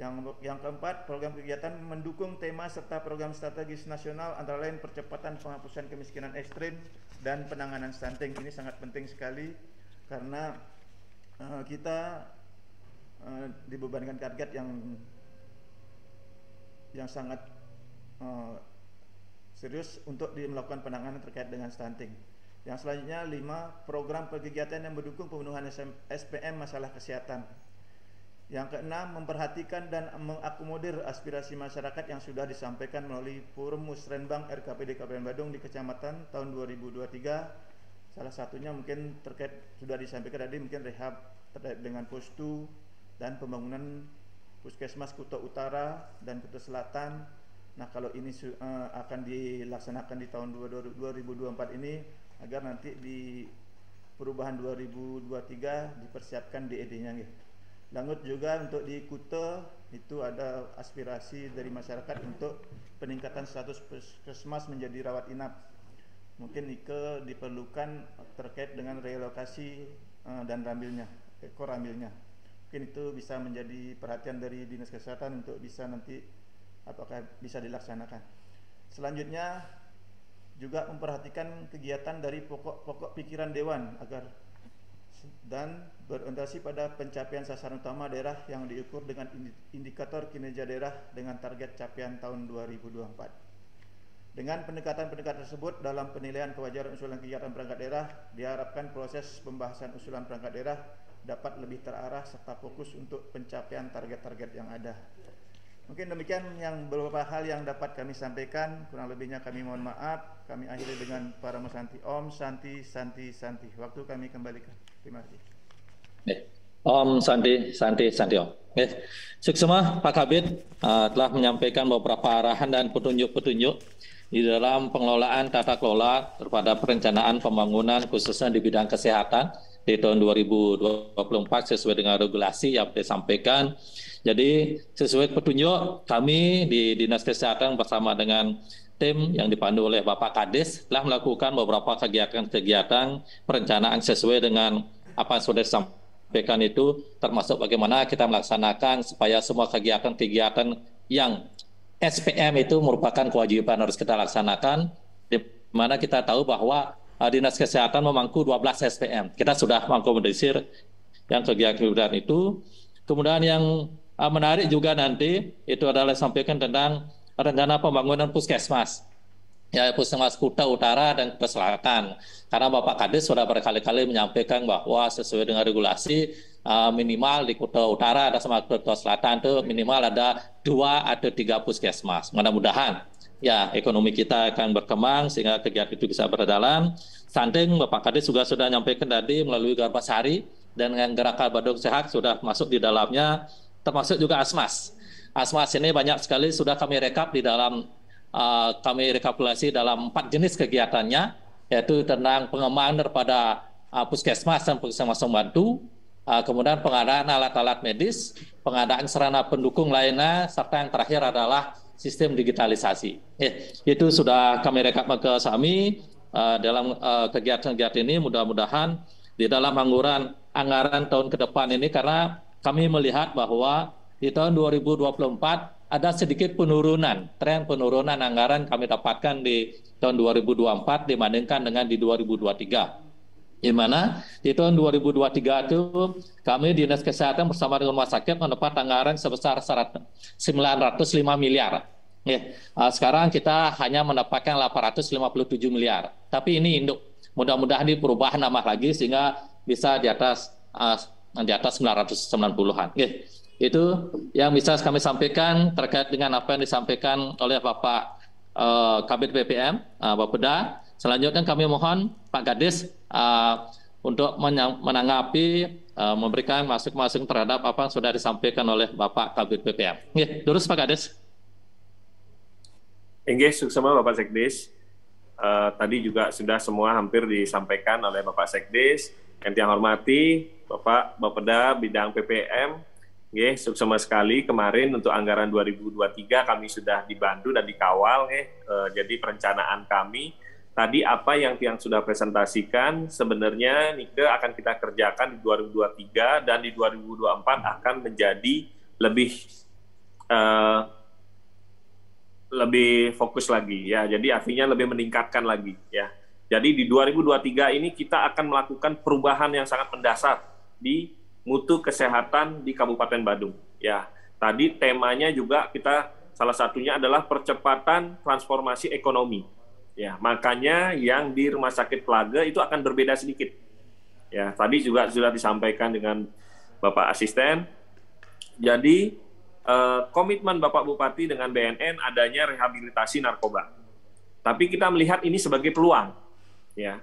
Yang keempat, program kegiatan mendukung tema serta program strategis nasional antara lain percepatan penghapusan kemiskinan ekstrim dan penanganan stunting. Ini sangat penting sekali karena kita dibebankan target yang sangat serius untuk melakukan penanganan terkait dengan stunting. Yang selanjutnya 5, program kegiatan yang mendukung pemenuhan SPM masalah kesehatan. Yang keenam, memperhatikan dan mengakomodir aspirasi masyarakat yang sudah disampaikan melalui Forum Musrenbang RKPD Kabupaten Badung di Kecamatan tahun 2023. Salah satunya mungkin terkait sudah disampaikan tadi, mungkin rehab terkait dengan postu dan pembangunan puskesmas Kuta Utara dan Kuta Selatan. Nah, kalau ini akan dilaksanakan di tahun 2024 ini agar nanti di perubahan 2023 dipersiapkan DED-nya. Lanjut juga untuk di Kuta itu ada aspirasi dari masyarakat untuk peningkatan status puskesmas menjadi rawat inap. Mungkin diperlukan terkait dengan relokasi dan ekor rambilnya. Mungkin itu bisa menjadi perhatian dari Dinas Kesehatan untuk bisa nanti apakah bisa dilaksanakan. Selanjutnya juga memperhatikan kegiatan dari pokok pikiran Dewan agar dan berorientasi pada pencapaian sasaran utama daerah yang diukur dengan indikator kinerja daerah dengan target capaian tahun 2024. Dengan pendekatan-pendekatan tersebut dalam penilaian kewajaran usulan kegiatan perangkat daerah, diharapkan proses pembahasan usulan perangkat daerah dapat lebih terarah serta fokus untuk pencapaian target-target yang ada. Mungkin demikian yang beberapa hal yang dapat kami sampaikan. Kurang lebihnya kami mohon maaf. Kami akhiri dengan para Santi. Om Santi Santi Santi. Waktu kami kembalikan. Terima kasih. Om Santi Santi Santi Om. Semua Pak Kabid telah menyampaikan beberapa arahan dan petunjuk-petunjuk di dalam pengelolaan tata kelola terhadap perencanaan pembangunan khususnya di bidang kesehatan di tahun 2024 sesuai dengan regulasi yang disampaikan. Jadi sesuai petunjuk kami di Dinas Kesehatan bersama dengan tim yang dipandu oleh Bapak Kades telah melakukan beberapa kegiatan-kegiatan perencanaan sesuai dengan apa yang sudah disampaikan itu, termasuk bagaimana kita melaksanakan supaya semua kegiatan-kegiatan yang SPM itu merupakan kewajiban harus kita laksanakan, di mana kita tahu bahwa Dinas Kesehatan memangku 12 SPM. Kita sudah mengakomodasi yang kegiatan itu. Kemudian yang menarik juga nanti itu adalah sampaikan tentang rencana pembangunan puskesmas. Ya, puskesmas Kuta Utara dan Kuta Selatan. Karena Bapak Kades sudah berkali-kali menyampaikan bahwa sesuai dengan regulasi minimal di Kuta Utara ada sama Kuta Selatan tuh minimal ada 2 atau 3 puskesmas. Mudah-mudahan ya ekonomi kita akan berkembang sehingga kegiatan itu bisa berjalan. Samping Bapak Kadis juga sudah nyampaikan tadi melalui Garbasari dan dengan Gerakan Badung Sehat sudah masuk di dalamnya, termasuk juga Asmas. Asmas ini banyak sekali sudah kami rekap di dalam kami rekapitulasi dalam 4 jenis kegiatannya, yaitu tentang pengembangan daripada puskesmas dan puskesmas membantu, kemudian pengadaan alat-alat medis, pengadaan sarana pendukung lainnya, serta yang terakhir adalah sistem digitalisasi. Itu sudah kami rekap ke SAMI dalam kegiatan-kegiatan ini. Mudah-mudahan di dalam anggaran tahun ke depan ini, karena kami melihat bahwa di tahun 2024 ada sedikit penurunan, tren penurunan anggaran kami dapatkan di tahun 2024 dibandingkan dengan di 2023. Di mana di tahun 2023 itu kami Dinas Kesehatan bersama dengan rumah sakit mendapat anggaran sebesar 905 miliar. Sekarang kita hanya mendapatkan 857 miliar. Tapi ini induk. Mudah-mudahan ini perubahan nambah lagi sehingga bisa di atas 990-an. Itu yang bisa kami sampaikan terkait dengan apa yang disampaikan oleh Bapak Kabid BPM, Bapeda. Selanjutnya kami mohon Pak Kadis untuk menanggapi, memberikan masukan terhadap apa yang sudah disampaikan oleh Bapak Kabid BPM. Terus Pak Kadis. Sama Bapak Sekdes. Tadi juga sudah semua hampir disampaikan oleh Bapak Sekdes. Yang saya hormati Bapak Bapeda bidang PPM. Sama sekali kemarin untuk anggaran 2023 kami sudah dibantu dan dikawal. Jadi perencanaan kami tadi apa yang sudah presentasikan sebenarnya Nike akan kita kerjakan di 2023 dan di 2024 akan menjadi lebih fokus lagi ya. Jadi artinya lebih meningkatkan lagi ya. Jadi di 2023 ini kita akan melakukan perubahan yang sangat mendasar di mutu kesehatan di Kabupaten Badung. Ya, tadi temanya juga kita salah satunya adalah percepatan transformasi ekonomi. Ya, makanya yang di Rumah Sakit Plaga itu akan berbeda sedikit. Ya, tadi juga sudah disampaikan dengan Bapak Asisten. Jadi komitmen Bapak Bupati dengan BNN adanya rehabilitasi narkoba. Tapi kita melihat ini sebagai peluang. Ya,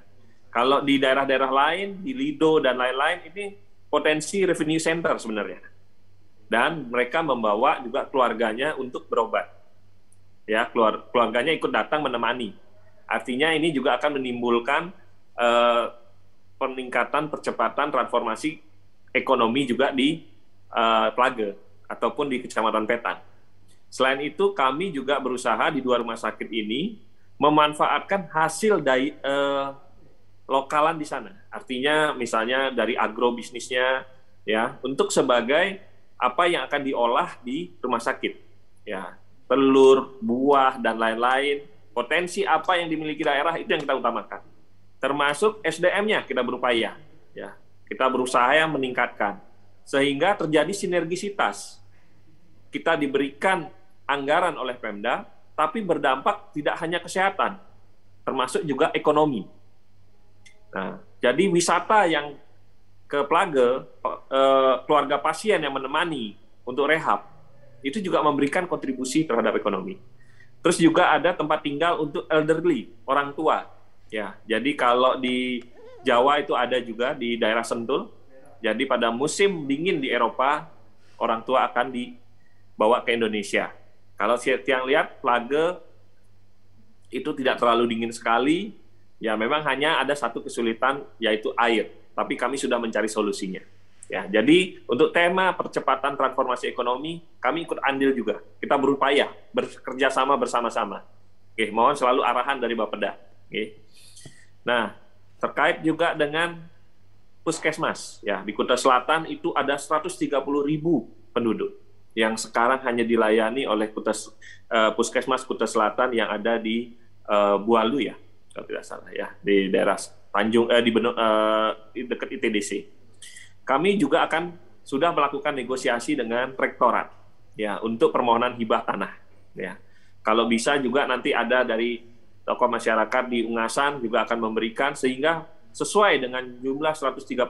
kalau di daerah-daerah lain, di Lido dan lain-lain ini potensi revenue center sebenarnya. Dan mereka membawa juga keluarganya untuk berobat. Ya, keluarganya ikut datang menemani. Artinya ini juga akan menimbulkan peningkatan percepatan transformasi ekonomi juga di Plaga ataupun di Kecamatan Petan. Selain itu, kami juga berusaha di 2 rumah sakit ini memanfaatkan hasil lokalan di sana. Artinya misalnya dari agrobisnisnya ya, untuk sebagai apa yang akan diolah di rumah sakit. Ya, telur, buah dan lain-lain, potensi apa yang dimiliki daerah itu yang kita utamakan. Termasuk SDM-nya kita berupaya ya. Kita berusaha meningkatkan sehingga terjadi sinergisitas. Kita diberikan anggaran oleh Pemda tapi berdampak tidak hanya kesehatan, termasuk juga ekonomi. Nah, jadi wisata yang ke Plaga, keluarga pasien yang menemani untuk rehab, itu juga memberikan kontribusi terhadap ekonomi. Terus juga ada tempat tinggal untuk elderly, orang tua. Ya, jadi kalau di Jawa itu ada juga di daerah Sentul. Jadi pada musim dingin di Eropa, orang tua akan dibawa ke Indonesia. Kalau yang lihat Plaga itu tidak terlalu dingin sekali. Ya, memang hanya ada satu kesulitan, yaitu air. Tapi kami sudah mencari solusinya. Ya, jadi untuk tema percepatan transformasi ekonomi, kami ikut andil juga. Kita berupaya bekerja sama bersama-sama. Oke, mohon selalu arahan dari Bapeda. Oke. Nah, terkait juga dengan puskesmas. Ya, di Kuta Selatan itu ada 130.000 penduduk yang sekarang hanya dilayani oleh puskesmas Kuta Selatan yang ada di Bualu ya. Kalau tidak salah ya, di daerah Tanjung di dekat ITDC. Kami juga sudah melakukan negosiasi dengan rektorat ya untuk permohonan hibah tanah ya. Kalau bisa juga nanti ada dari tokoh masyarakat di Ungasan juga akan memberikan sehingga sesuai dengan jumlah 130.000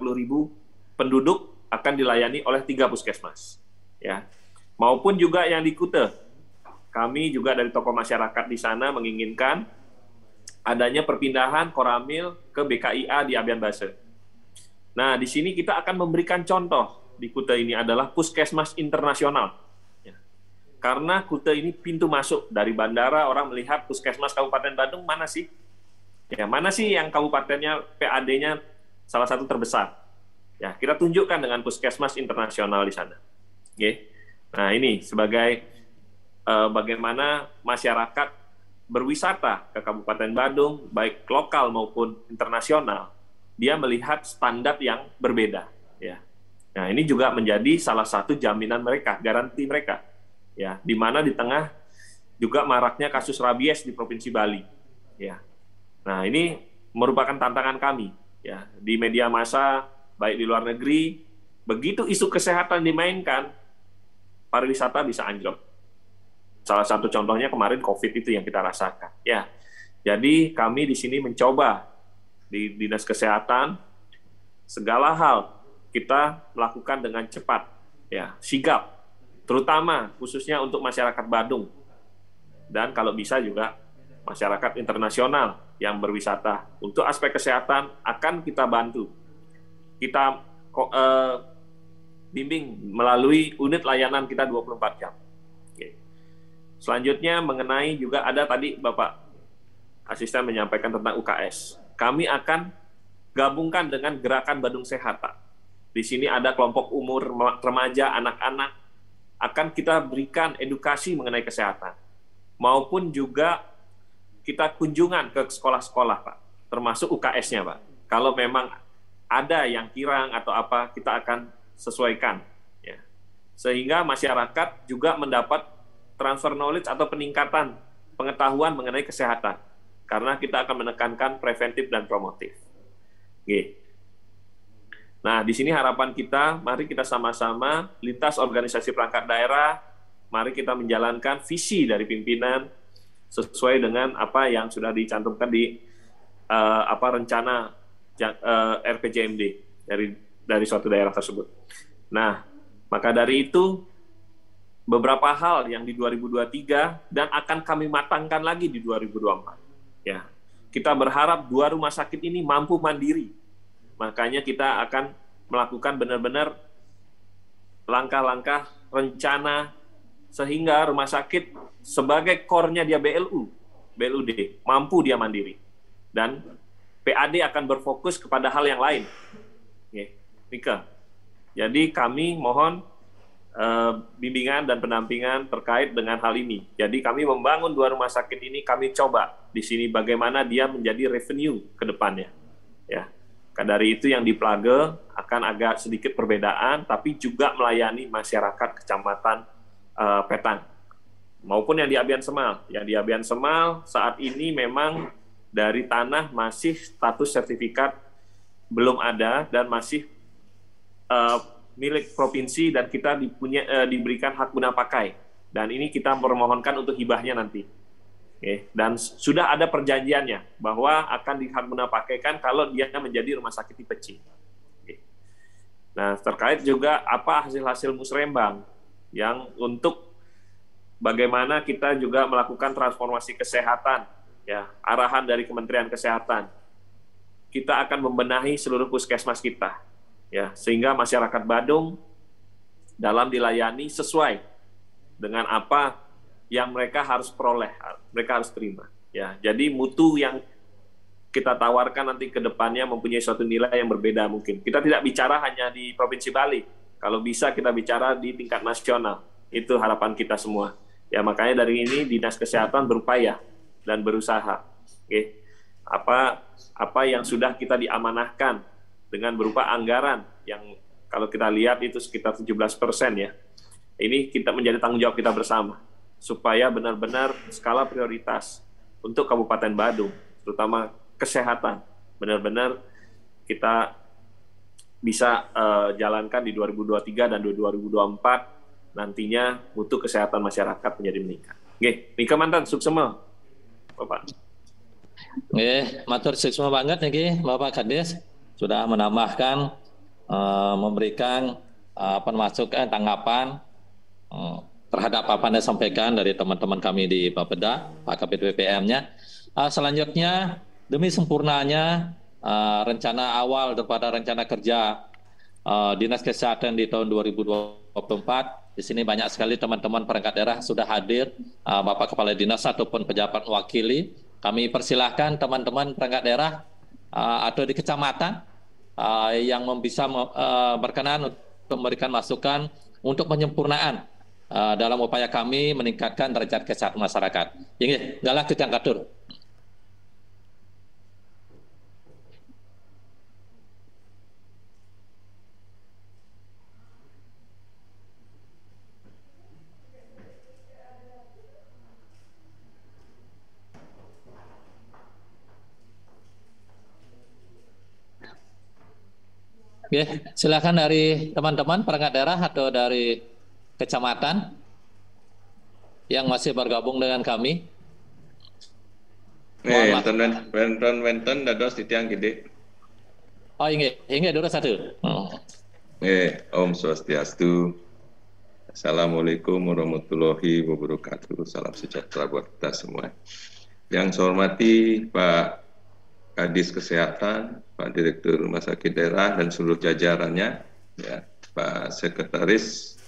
penduduk akan dilayani oleh 3 puskesmas, ya. Maupun juga yang di Kute. Kami juga dari tokoh masyarakat di sana menginginkan adanya perpindahan Koramil ke BKIA di Abian Base. Nah, di sini kita akan memberikan contoh di Kute ini adalah puskesmas internasional. Ya. Karena Kute ini pintu masuk dari bandara, orang melihat puskesmas Kabupaten Bandung mana sih? Ya, mana sih yang kabupatennya PAD-nya salah satu terbesar? Ya, kita tunjukkan dengan puskesmas internasional di sana. Oke. Nah, ini sebagai bagaimana masyarakat berwisata ke Kabupaten Bandung, baik lokal maupun internasional, dia melihat standar yang berbeda. Ya. Nah, ini juga menjadi salah satu jaminan mereka, garansi mereka. Ya, di mana di tengah juga maraknya kasus rabies di Provinsi Bali. Ya. Nah, ini merupakan tantangan kami. Ya, di media massa, baik di luar negeri, begitu isu kesehatan dimainkan, pariwisata bisa anjlok. Salah satu contohnya kemarin COVID itu yang kita rasakan. Ya, jadi kami di sini mencoba di Dinas Kesehatan segala hal kita lakukan dengan cepat, ya, sigap, terutama khususnya untuk masyarakat Bandung dan kalau bisa juga masyarakat internasional yang berwisata. Untuk aspek kesehatan akan kita bantu, kita bimbing melalui unit layanan kita 24 jam. Selanjutnya mengenai juga ada tadi Bapak Asisten menyampaikan tentang UKS. Kami akan gabungkan dengan Gerakan Bandung Sehat, Pak. Di sini ada kelompok umur remaja, anak-anak, akan kita berikan edukasi mengenai kesehatan. Maupun juga kita kunjungan ke sekolah-sekolah, Pak. Termasuk UKS-nya, Pak. Kalau memang ada yang kirang atau apa, kita akan sesuaikan. Ya. Sehingga masyarakat juga mendapat transfer knowledge atau peningkatan pengetahuan mengenai kesehatan. Karena kita akan menekankan preventif dan promotif. Oke. Nah, di sini harapan kita, mari kita sama-sama lintas organisasi perangkat daerah, mari kita menjalankan visi dari pimpinan sesuai dengan apa yang sudah dicantumkan di rencana RPJMD dari suatu daerah tersebut. Nah, maka dari itu beberapa hal yang di 2023 dan akan kami matangkan lagi di 2024. Ya, kita berharap 2 rumah sakit ini mampu mandiri. Makanya kita akan melakukan benar-benar langkah-langkah rencana sehingga rumah sakit sebagai core-nya dia BLUD, mampu dia mandiri. Dan PAD akan berfokus kepada hal yang lain. Oke, Mika. Jadi kami mohon bimbingan dan pendampingan terkait dengan hal ini. Jadi kami membangun 2 rumah sakit ini, kami coba di sini bagaimana dia menjadi revenue ke depannya. Ya. Dari itu yang di Plage akan agak sedikit perbedaan, tapi juga melayani masyarakat Kecamatan Petang. Maupun yang di Abian Semal. Yang di Abian Semal saat ini memang dari tanah masih status sertifikat belum ada dan masih milik provinsi dan kita diberikan hak guna pakai. Dan ini kita permohonkan untuk hibahnya nanti. Oke. Dan sudah ada perjanjiannya bahwa akan dihak guna pakaikan kalau dia menjadi rumah sakit tipe C. Oke. Nah, terkait juga apa hasil-hasil musrembang yang untuk bagaimana kita juga melakukan transformasi kesehatan, ya, arahan dari Kementerian Kesehatan. Kita akan membenahi seluruh puskesmas kita. Ya, sehingga masyarakat Bandung dalam dilayani sesuai dengan apa yang mereka harus peroleh, mereka harus terima. Ya, jadi mutu yang kita tawarkan nanti ke depannya mempunyai suatu nilai yang berbeda mungkin. Kita tidak bicara hanya di Provinsi Bali, kalau bisa kita bicara di tingkat nasional. Itu harapan kita semua. Ya, makanya dari ini Dinas Kesehatan berupaya dan berusaha. Oke. Apa yang sudah kita diamanahkan dengan berupa anggaran yang kalau kita lihat itu sekitar 17% ya. Ini kita menjadi tanggung jawab kita bersama supaya benar-benar skala prioritas untuk Kabupaten Bandung, terutama kesehatan, benar-benar kita bisa jalankan di 2023 dan 2024 nantinya mutu kesehatan masyarakat menjadi meningkat. Oke, Nika mantan suksema, Bapak. Matur suksema banget nih Bapak Kades. Sudah menambahkan memberikan masukan, tanggapan terhadap apa yang disampaikan dari teman-teman kami di Bapeda, Pak Kabid BPM-nya. Selanjutnya, demi sempurnanya rencana awal daripada rencana kerja Dinas Kesehatan di tahun 2024, di sini banyak sekali teman-teman perangkat daerah sudah hadir, Bapak Kepala Dinas ataupun pejabat mewakili. Kami persilahkan teman-teman perangkat daerah atau di kecamatan yang bisa berkenan untuk memberikan masukan untuk penyempurnaan dalam upaya kami meningkatkan derajat kesehatan masyarakat. Ingat, galah kita katur. Oke, silakan dari teman-teman perangkat daerah atau dari kecamatan yang masih bergabung dengan kami. Wenten dados titiang gede. Oh, ingat dulu satu. Om Swastiastu. Assalamualaikum warahmatullahi wabarakatuh. Salam sejahtera buat kita semua. Yang saya hormati Pak Kadis Kesehatan, Pak Direktur Rumah Sakit Daerah dan seluruh jajarannya, ya, Pak Sekretaris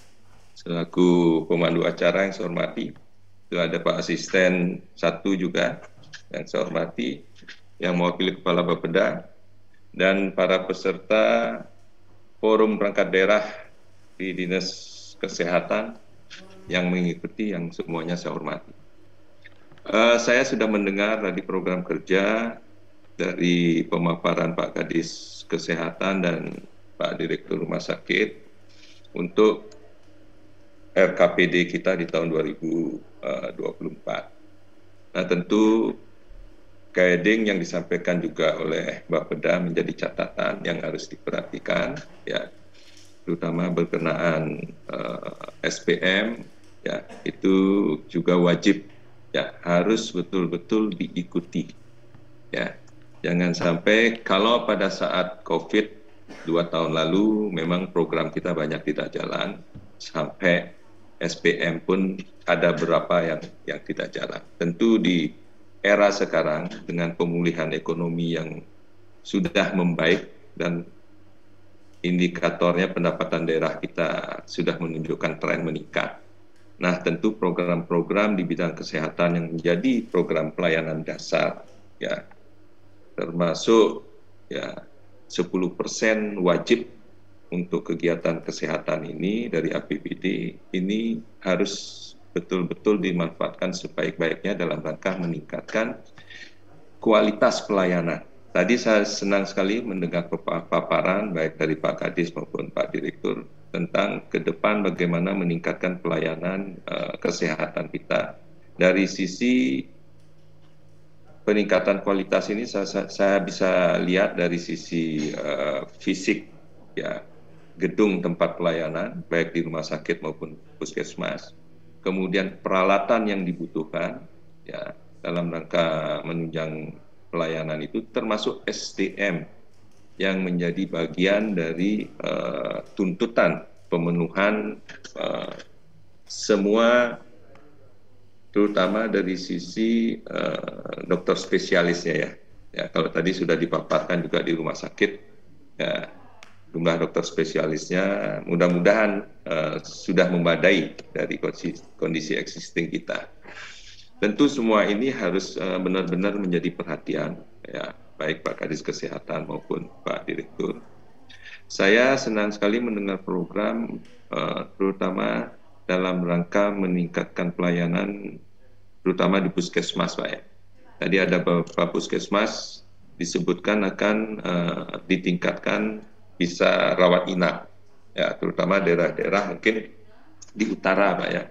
selaku pemandu acara yang saya hormati, itu ada Pak Asisten 1 juga yang saya hormati, yang mewakili Kepala Bapeda, dan para peserta Forum Perangkat Daerah di Dinas Kesehatan yang mengikuti, yang semuanya saya hormati. Saya sudah mendengar tadi program kerja dari pemaparan Pak Kadis Kesehatan dan Pak Direktur Rumah Sakit untuk RKPD kita di tahun 2024. Nah, tentu guiding yang disampaikan juga oleh Bapeda menjadi catatan yang harus diperhatikan, ya, terutama berkenaan SPM, ya, itu juga wajib, ya, harus betul-betul diikuti, ya. Jangan sampai kalau pada saat COVID 2 tahun lalu memang program kita banyak tidak jalan, sampai SPM pun ada beberapa yang tidak jalan. Tentu di era sekarang dengan pemulihan ekonomi yang sudah membaik dan indikatornya pendapatan daerah kita sudah menunjukkan tren meningkat. Nah, tentu program-program di bidang kesehatan yang menjadi program pelayanan dasar, ya, termasuk ya 10% wajib untuk kegiatan kesehatan ini dari APBD ini harus betul-betul dimanfaatkan sebaik-baiknya dalam rangka meningkatkan kualitas pelayanan. Tadi saya senang sekali mendengar paparan baik dari Pak Kadis maupun Pak Direktur tentang ke depan bagaimana meningkatkan pelayanan kesehatan kita. Dari sisi peningkatan kualitas ini saya bisa lihat dari sisi fisik, ya, gedung tempat pelayanan baik di rumah sakit maupun puskesmas, kemudian peralatan yang dibutuhkan, ya, dalam rangka menunjang pelayanan itu, termasuk SDM yang menjadi bagian dari tuntutan pemenuhan semua, terutama dari sisi dokter spesialisnya, ya. Ya, kalau tadi sudah dipaparkan juga di rumah sakit, ya, jumlah dokter spesialisnya mudah-mudahan sudah memadai dari kondisi existing kita. Tentu semua ini harus benar-benar menjadi perhatian, ya, baik Pak Kadis Kesehatan maupun Pak Direktur. Saya senang sekali mendengar program terutama dalam rangka meningkatkan pelayanan terutama di puskesmas, Pak, ya. Tadi ada beberapa puskesmas disebutkan akan ditingkatkan bisa rawat inap, ya, terutama daerah-daerah mungkin di utara, Pak, ya,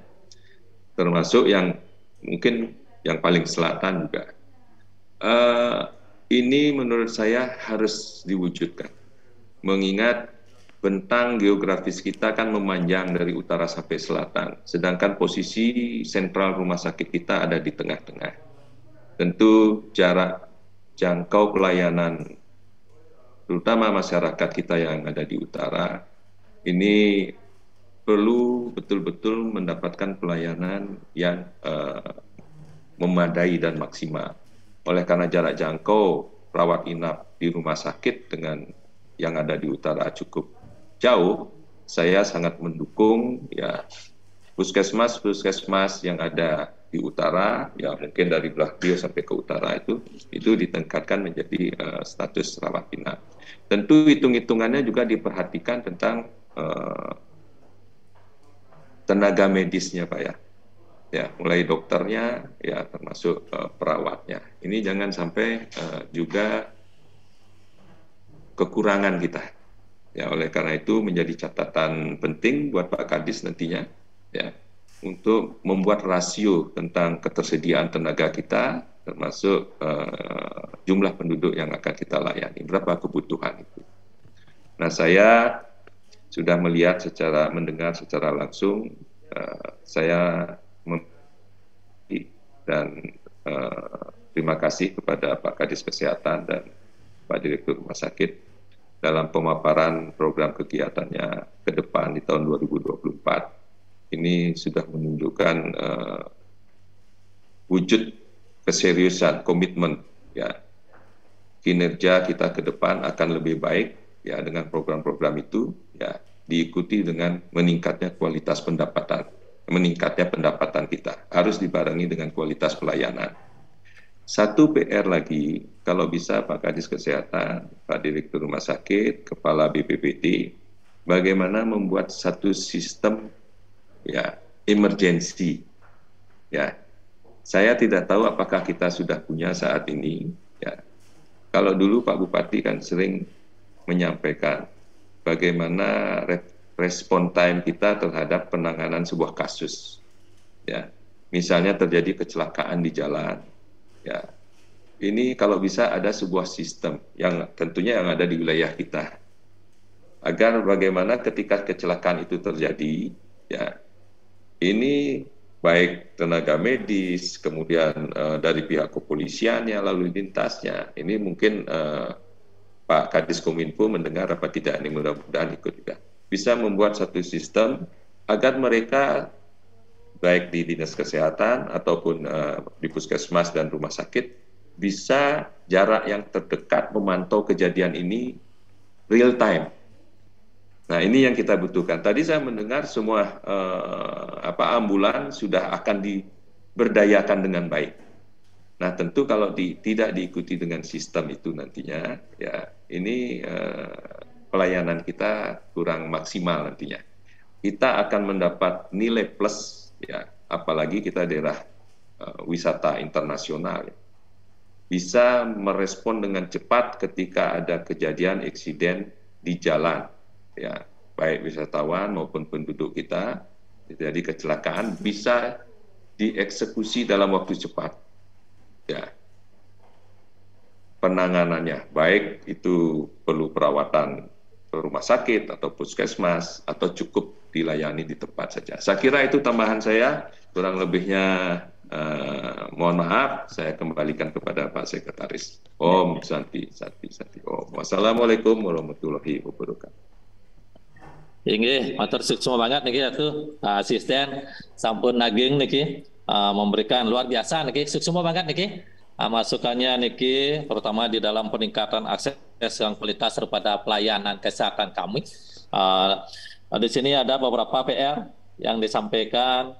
termasuk yang mungkin yang paling selatan juga. Ini menurut saya harus diwujudkan, mengingat bentang geografis kita kan memanjang dari utara sampai selatan, sedangkan posisi sentral rumah sakit kita ada di tengah-tengah. Tentu jarak jangkau pelayanan terutama masyarakat kita yang ada di utara, ini perlu betul-betul mendapatkan pelayanan yang memadai dan maksimal. Oleh karena jarak jangkau rawat inap di rumah sakit dengan yang ada di utara cukup jauh, saya sangat mendukung ya puskesmas yang ada di utara, ya mungkin dari Blakbio sampai ke utara itu ditingkatkan menjadi status rawat inap. Tentu hitung-hitungannya juga diperhatikan tentang tenaga medisnya, Pak ya. Ya, mulai dokternya, ya termasuk perawatnya. Ini jangan sampai juga kekurangan kita. Ya, oleh karena itu menjadi catatan penting buat Pak Kadis nantinya, ya, untuk membuat rasio tentang ketersediaan tenaga kita, termasuk jumlah penduduk yang akan kita layani, berapa kebutuhan itu. Nah, saya sudah mendengar secara langsung, saya dan terima kasih kepada Pak Kadis Kesehatan dan Pak Direktur Rumah Sakit dalam pemaparan program kegiatannya ke depan di tahun 2024. Ini sudah menunjukkan wujud keseriusan, komitmen, ya, kinerja kita ke depan akan lebih baik, ya, dengan program-program itu, ya, diikuti dengan meningkatnya kualitas pendapatan. Meningkatnya pendapatan kita harus dibarengi dengan kualitas pelayanan. Satu PR lagi, kalau bisa Pak Kadis Kesehatan, Pak Direktur Rumah Sakit, Kepala BPPT, bagaimana membuat satu sistem, ya, emergensi. Ya, saya tidak tahu apakah kita sudah punya saat ini. Ya, kalau dulu Pak Bupati kan sering menyampaikan bagaimana respon time kita terhadap penanganan sebuah kasus. Ya, misalnya terjadi kecelakaan di jalan. Ya, ini kalau bisa ada sebuah sistem yang tentunya yang ada di wilayah kita, agar bagaimana ketika kecelakaan itu terjadi, ya, ini baik tenaga medis, kemudian dari pihak kepolisiannya, lalu lintasnya, ini mungkin Pak Kadis Kominfo mendengar apa tidak, ini mudah-mudahan ikut juga, bisa membuat satu sistem agar mereka baik di dinas kesehatan ataupun di puskesmas dan rumah sakit bisa jarak yang terdekat memantau kejadian ini real time. Nah, ini yang kita butuhkan. Tadi saya mendengar semua ambulan sudah akan diberdayakan dengan baik. Nah, tentu kalau tidak diikuti dengan sistem itu nantinya, ya ini pelayanan kita kurang maksimal nantinya. Kita akan mendapat nilai plus, ya, apalagi kita daerah wisata internasional, ya, bisa merespon dengan cepat ketika ada kejadian eksiden di jalan, ya, baik wisatawan maupun penduduk kita terjadi kecelakaan bisa dieksekusi dalam waktu cepat, ya. Penanganannya baik itu perlu perawatan rumah sakit atau puskesmas atau cukup dilayani di tempat saja. Saya kira itu tambahan saya, kurang lebihnya mohon maaf, saya kembalikan kepada Pak Sekretaris. Om Santi. Om. Wassalamualaikum warahmatullahi wabarakatuh. Inggih, matur suksma banget niki atuh asisten sampun naging niki memberikan luar biasa niki, suksma banget niki. Masukannya niki terutama di dalam peningkatan akses yang kualitas kepada pelayanan kesehatan kami. Di sini ada beberapa PR yang disampaikan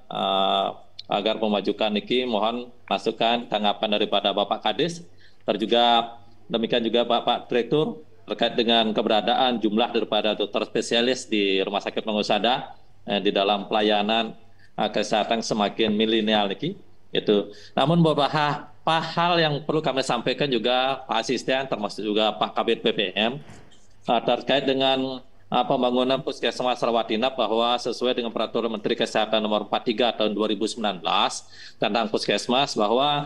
agar memajukan niki, mohon masukan tanggapan daripada Bapak Kadis. Juga demikian juga Bapak Direktur terkait dengan keberadaan jumlah daripada dokter spesialis di Rumah Sakit Mangusada di dalam pelayanan kesehatan semakin milenial niki itu. Namun beberapa hal yang perlu kami sampaikan juga Pak Asisten termasuk juga Pak Kabid BPM terkait dengan pembangunan puskesmas rawat inap, bahwa sesuai dengan Peraturan Menteri Kesehatan Nomor 43 Tahun 2019 tentang puskesmas, bahwa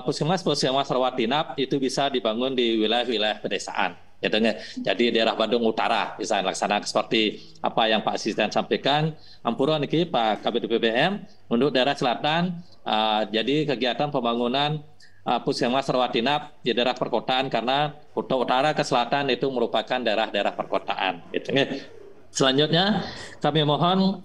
puskesmas rawat inap itu bisa dibangun di wilayah-wilayah pedesaan. Jadi daerah Bandung Utara bisa dilaksanakan seperti apa yang Pak Asisten sampaikan. Ampura niki Pak Kabid BPM untuk daerah selatan. Jadi kegiatan pembangunan puskesmas rawat inap di daerah perkotaan karena utara ke selatan itu merupakan daerah-daerah perkotaan. Gitu. Selanjutnya kami mohon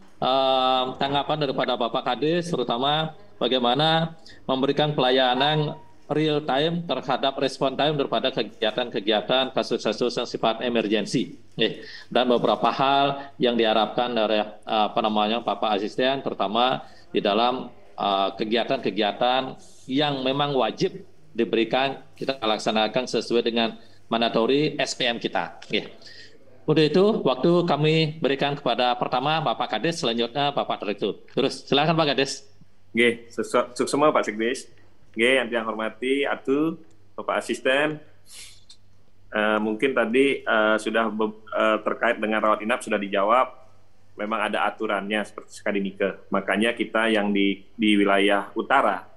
tanggapan daripada Bapak Kades, terutama bagaimana memberikan pelayanan real time terhadap respon time daripada kegiatan-kegiatan kasus-kasus yang sifat emergensi. Dan beberapa hal yang diharapkan dari Bapak Asisten, terutama di dalam kegiatan-kegiatan yang memang wajib diberikan, kita laksanakan sesuai dengan mandatori SPM kita. Untuk itu, waktu kami berikan kepada pertama Bapak Kades, selanjutnya Bapak Direktur. Terus, silakan Pak Kades. Sukses semua Pak Sekdes. Yang yang hormati Atu, Bapak Asisten. Mungkin tadi sudah terkait dengan rawat inap sudah dijawab. Memang ada aturannya seperti Skadimike. Makanya kita yang di wilayah utara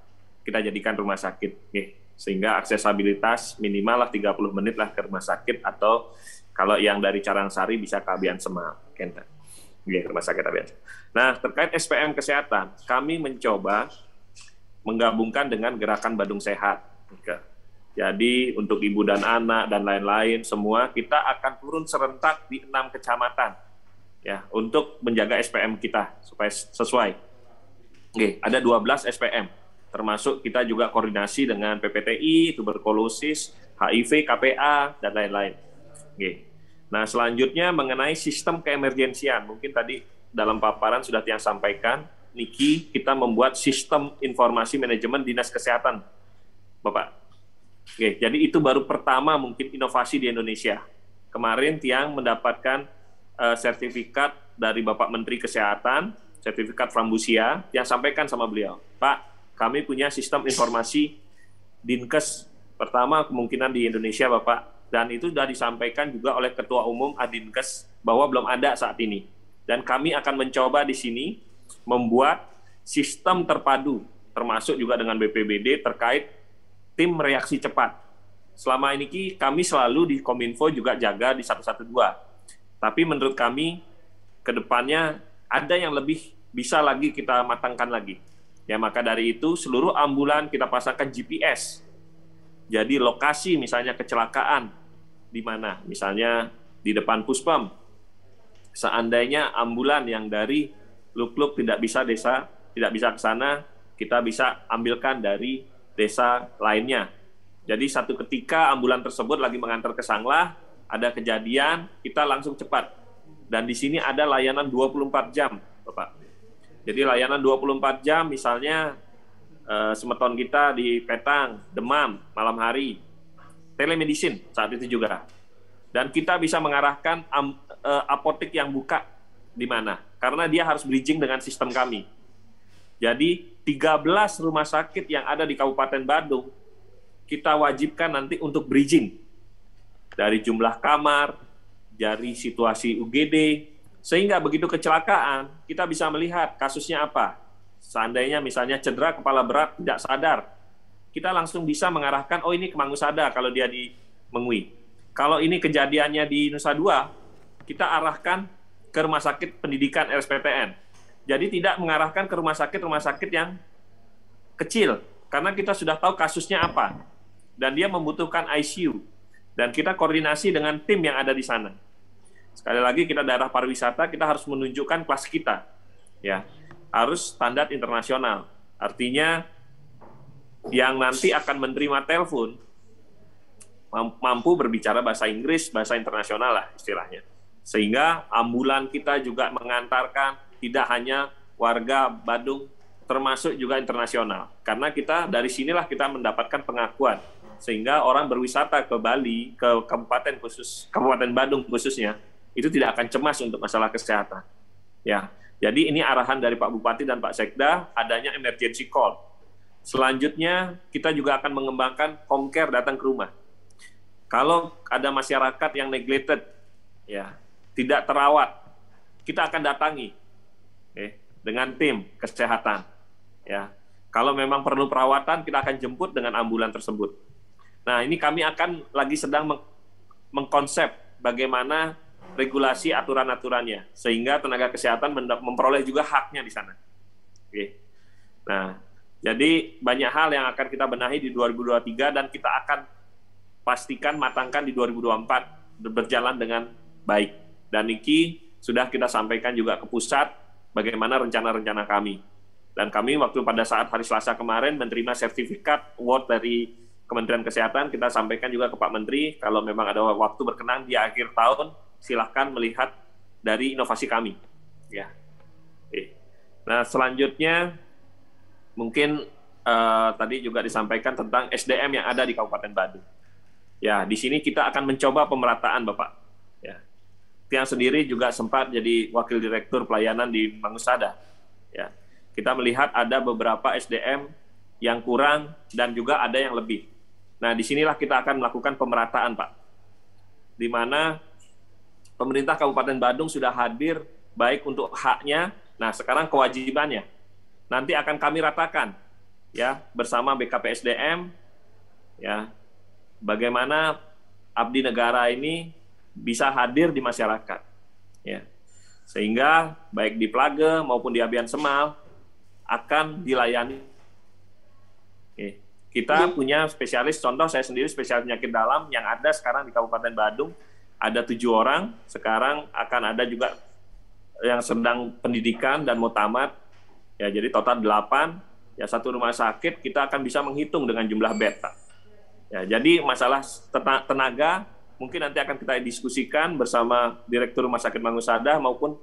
kita jadikan rumah sakit, sehingga aksesabilitas minimal lah 30 menit lah ke rumah sakit, atau kalau yang dari Carangsari bisa ke Abian Semak, rumah sakit Abian Semak. Nah, terkait SPM kesehatan, kami mencoba menggabungkan dengan gerakan Badung Sehat. Jadi untuk ibu dan anak dan lain-lain semua kita akan turun serentak di 6 kecamatan, ya, untuk menjaga SPM kita supaya sesuai. Ada 12 SPM. Termasuk kita juga koordinasi dengan PPTI, tuberkulosis, HIV, KPA, dan lain-lain. Nah, selanjutnya mengenai sistem keemergensian, mungkin tadi dalam paparan sudah yang sampaikan, Niki, kita membuat sistem informasi manajemen Dinas Kesehatan, Bapak. Jadi itu baru pertama mungkin inovasi di Indonesia. Kemarin Tiang mendapatkan sertifikat dari Bapak Menteri Kesehatan, sertifikat Frambusia, yang sampaikan sama beliau, Pak, kami punya sistem informasi Dinkes pertama kemungkinan di Indonesia, Bapak, dan itu sudah disampaikan juga oleh Ketua Umum Adinkes bahwa belum ada saat ini. Dan kami akan mencoba di sini membuat sistem terpadu, termasuk juga dengan BPBD terkait tim reaksi cepat. Selama ini kami selalu di Kominfo juga jaga di 112. Tapi menurut kami, ke depannya ada yang lebih bisa lagi kita matangkan lagi. Ya, maka dari itu seluruh ambulan kita pasangkan GPS. Jadi lokasi misalnya kecelakaan di mana, misalnya di depan puspem. Seandainya ambulan yang dari Luk-Luk tidak bisa ke sana, kita bisa ambilkan dari desa lainnya. Jadi satu ketika ambulan tersebut lagi mengantar ke Sanglah, ada kejadian, kita langsung cepat. Dan di sini ada layanan 24 jam, Bapak. Jadi layanan 24 jam, misalnya semeton kita di Petang, Demam, malam hari, telemedicine saat itu juga. Dan kita bisa mengarahkan apotek yang buka di mana, karena dia harus bridging dengan sistem kami. Jadi 13 rumah sakit yang ada di Kabupaten Badung, kita wajibkan nanti untuk bridging. Dari jumlah kamar, dari situasi UGD, sehingga begitu kecelakaan, kita bisa melihat kasusnya apa. Seandainya misalnya cedera kepala berat, tidak sadar, kita langsung bisa mengarahkan, oh ini ke Mangusada kalau dia di Mengui. Kalau ini kejadiannya di Nusa Dua, kita arahkan ke rumah sakit pendidikan RSPTN. Jadi tidak mengarahkan ke rumah sakit yang kecil, karena kita sudah tahu kasusnya apa, dan dia membutuhkan ICU, dan kita koordinasi dengan tim yang ada di sana. Sekali lagi, kita daerah pariwisata, kita harus menunjukkan kelas kita, ya, harus standar internasional. Artinya, yang nanti akan menerima telepon mampu berbicara bahasa Inggris, bahasa internasional lah istilahnya. Sehingga ambulan kita juga mengantarkan tidak hanya warga Badung, termasuk juga internasional. Karena kita dari sinilah kita mendapatkan pengakuan, sehingga orang berwisata ke Bali, ke Kabupaten Badung khususnya, itu tidak akan cemas untuk masalah kesehatan. Ya, jadi ini arahan dari Pak Bupati dan Pak Sekda, adanya emergency call. Selanjutnya, kita juga akan mengembangkan home care datang ke rumah. Kalau ada masyarakat yang neglected, ya, tidak terawat, kita akan datangi dengan tim kesehatan. Ya, kalau memang perlu perawatan, kita akan jemput dengan ambulan tersebut. Nah, ini kami akan lagi sedang mengkonsep bagaimana regulasi aturan-aturannya, sehingga tenaga kesehatan memperoleh juga haknya di sana. Nah, Jadi banyak hal yang akan kita benahi di 2023 dan kita akan pastikan matangkan di 2024 berjalan dengan baik. Dan ini sudah kita sampaikan juga ke pusat bagaimana rencana-rencana kami. Dan kami waktu pada saat hari Selasa kemarin menerima sertifikat award dari Kementerian Kesehatan, kita sampaikan juga ke Pak Menteri, kalau memang ada waktu berkenan di akhir tahun, silahkan melihat dari inovasi kami. Ya. Nah, selanjutnya mungkin tadi juga disampaikan tentang SDM yang ada di Kabupaten Badung. Ya, di sini kita akan mencoba pemerataan, Bapak. Ya. Tiang sendiri juga sempat jadi Wakil Direktur Pelayanan di Mangusada. Ya. Kita melihat ada beberapa SDM yang kurang dan juga ada yang lebih. Nah, disinilah kita akan melakukan pemerataan, Pak. Di mana pemerintah Kabupaten Badung sudah hadir baik untuk haknya, nah sekarang kewajibannya. Nanti akan kami ratakan, ya, bersama BKPSDM, ya, bagaimana abdi negara ini bisa hadir di masyarakat, ya, sehingga baik di Plage maupun di Abian Semal akan dilayani. Oke. Kita punya spesialis, contoh saya sendiri spesialis penyakit dalam yang ada sekarang di Kabupaten Badung, ada 7 orang, sekarang akan ada juga yang sedang pendidikan dan mau tamat, ya, jadi total 8, ya, satu rumah sakit kita akan bisa menghitung dengan jumlah bed, Pak. Ya, jadi masalah tenaga mungkin nanti akan kita diskusikan bersama Direktur Rumah Sakit Mangusada maupun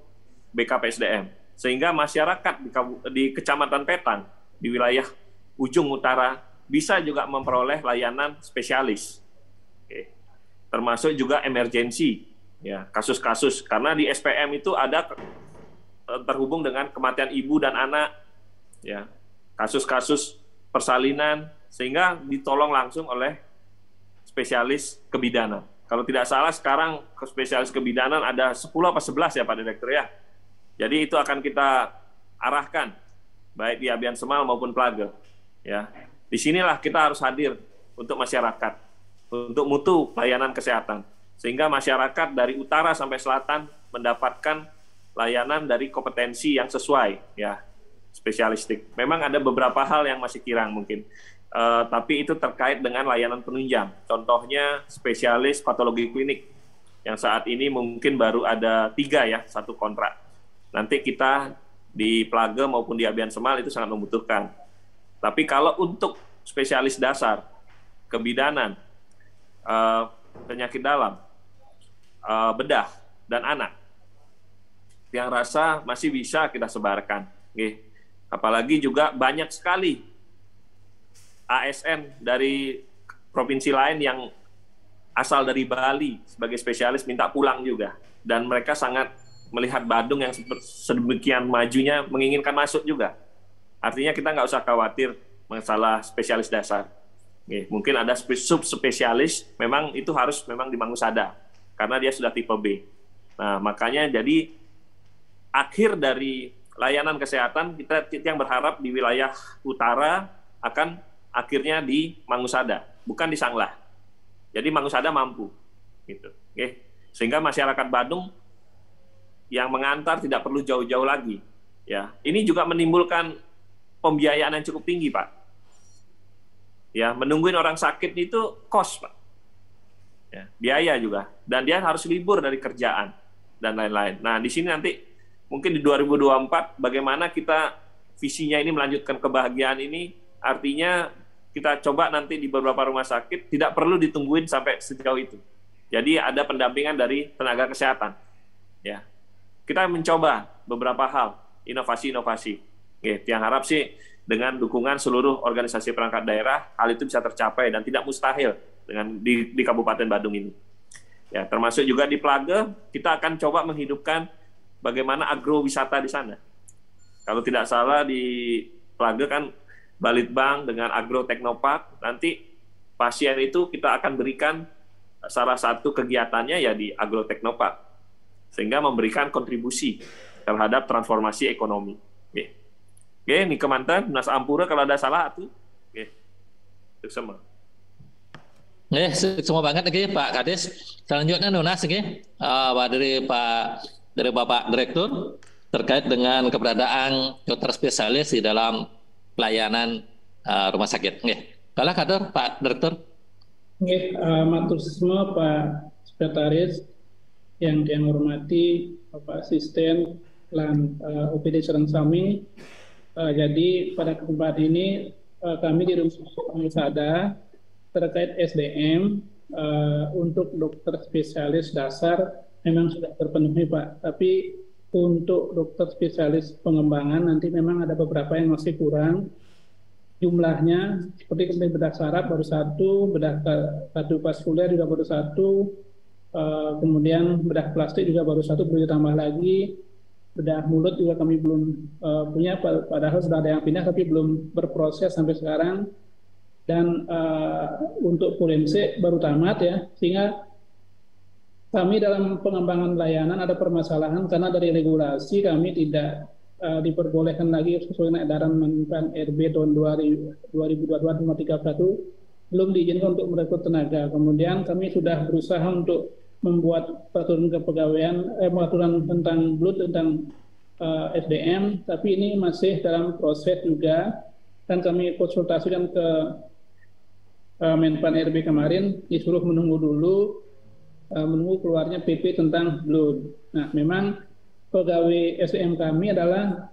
BKPSDM, sehingga masyarakat di Kecamatan Petang, di wilayah ujung utara, bisa juga memperoleh layanan spesialis. Oke. Termasuk juga emergensi, ya, kasus-kasus, karena di SPM itu ada terhubung dengan kematian ibu dan anak, ya, kasus-kasus persalinan, sehingga ditolong langsung oleh spesialis kebidanan. Kalau tidak salah sekarang ke spesialis kebidanan ada 10 atau 11 ya Pak Direktur ya. Jadi itu akan kita arahkan baik di Abian Semal maupun Plage. Ya, disinilah kita harus hadir untuk masyarakat, untuk mutu layanan kesehatan, sehingga masyarakat dari utara sampai selatan mendapatkan layanan dari kompetensi yang sesuai, ya, spesialistik. Memang ada beberapa hal yang masih kurang mungkin. Tapi itu terkait dengan layanan penunjang. Contohnya spesialis patologi klinik yang saat ini mungkin baru ada 3 ya, 1 kontrak. Nanti kita di Plage maupun di Abian Semal itu sangat membutuhkan. Tapi kalau untuk spesialis dasar, kebidanan, penyakit dalam, bedah, dan anak, yang rasa masih bisa kita sebarkan. Apalagi juga banyak sekali ASN dari provinsi lain yang asal dari Bali sebagai spesialis minta pulang juga. Dan mereka sangat melihat Badung yang sedemikian majunya menginginkan masuk juga. Artinya kita nggak usah khawatir masalah spesialis dasar. Mungkin ada subspesialis, memang itu harus memang di Mangusada, karena dia sudah tipe B. Nah, makanya jadi akhir dari layanan kesehatan kita yang berharap di wilayah utara akan akhirnya di Mangusada, bukan di Sanglah. Jadi Mangusada mampu, gitu. Sehingga masyarakat Badung yang mengantar tidak perlu jauh-jauh lagi. Ya, ini juga menimbulkan pembiayaan yang cukup tinggi, Pak. Ya, menungguin orang sakit itu kos, Pak. Ya, biaya juga, dan dia harus libur dari kerjaan dan lain-lain. Nah, di sini nanti mungkin di 2024 bagaimana kita visinya ini melanjutkan kebahagiaan ini. Artinya kita coba nanti di beberapa rumah sakit tidak perlu ditungguin sampai sejauh itu. Jadi ada pendampingan dari tenaga kesehatan. Ya, kita mencoba beberapa hal, inovasi-inovasi. Yang harap sih dengan dukungan seluruh organisasi perangkat daerah, hal itu bisa tercapai dan tidak mustahil dengan di Kabupaten Badung ini. Ya, termasuk juga di Plage, kita akan coba menghidupkan bagaimana agrowisata di sana. Kalau tidak salah di Plage kan Balitbang dengan Agroteknopark, nanti pasien itu kita akan berikan salah satu kegiatannya ya di Agroteknopark, sehingga memberikan kontribusi terhadap transformasi ekonomi. Oke, ini kemantan, Nas Ampura kalau ada salah itu. Oke, itu semua. Semua banget lagi Pak Kades. Selanjutnya Nunas dari Bapak Direktur terkait dengan keberadaan dokter spesialis di dalam pelayanan rumah sakit. Nggih. Kalah kader Pak Direktur. Nggih, matur semua Pak Sekretaris yang hormati Bapak Asisten lan OPD Serang Sami. Jadi pada kesempatan ini kami di Rumah Sakit Sada terkait SDM untuk dokter spesialis dasar memang sudah terpenuhi Pak. Tapi untuk dokter spesialis pengembangan nanti memang ada beberapa yang masih kurang. Jumlahnya seperti bedah saraf baru 1, bedah kardiovaskuler juga baru 1, kemudian bedah plastik juga baru 1, perlu ditambah lagi. Bedah mulut juga kami belum punya, padahal sudah ada yang pindah tapi belum berproses sampai sekarang. Dan untuk forensik baru tamat ya, sehingga kami dalam pengembangan layanan ada permasalahan karena dari regulasi kami tidak diperbolehkan lagi sesuai dengan edaran Menpan RB tahun 2022-31 belum diizinkan untuk merekrut tenaga. Kemudian kami sudah berusaha untuk membuat peraturan kepegawaian, peraturan tentang BLUT tentang SDM, tapi ini masih dalam proses juga dan kami konsultasikan ke Menpan RB kemarin disuruh menunggu dulu, menunggu keluarnya PP tentang BLUT. Nah, memang pegawai SDM kami adalah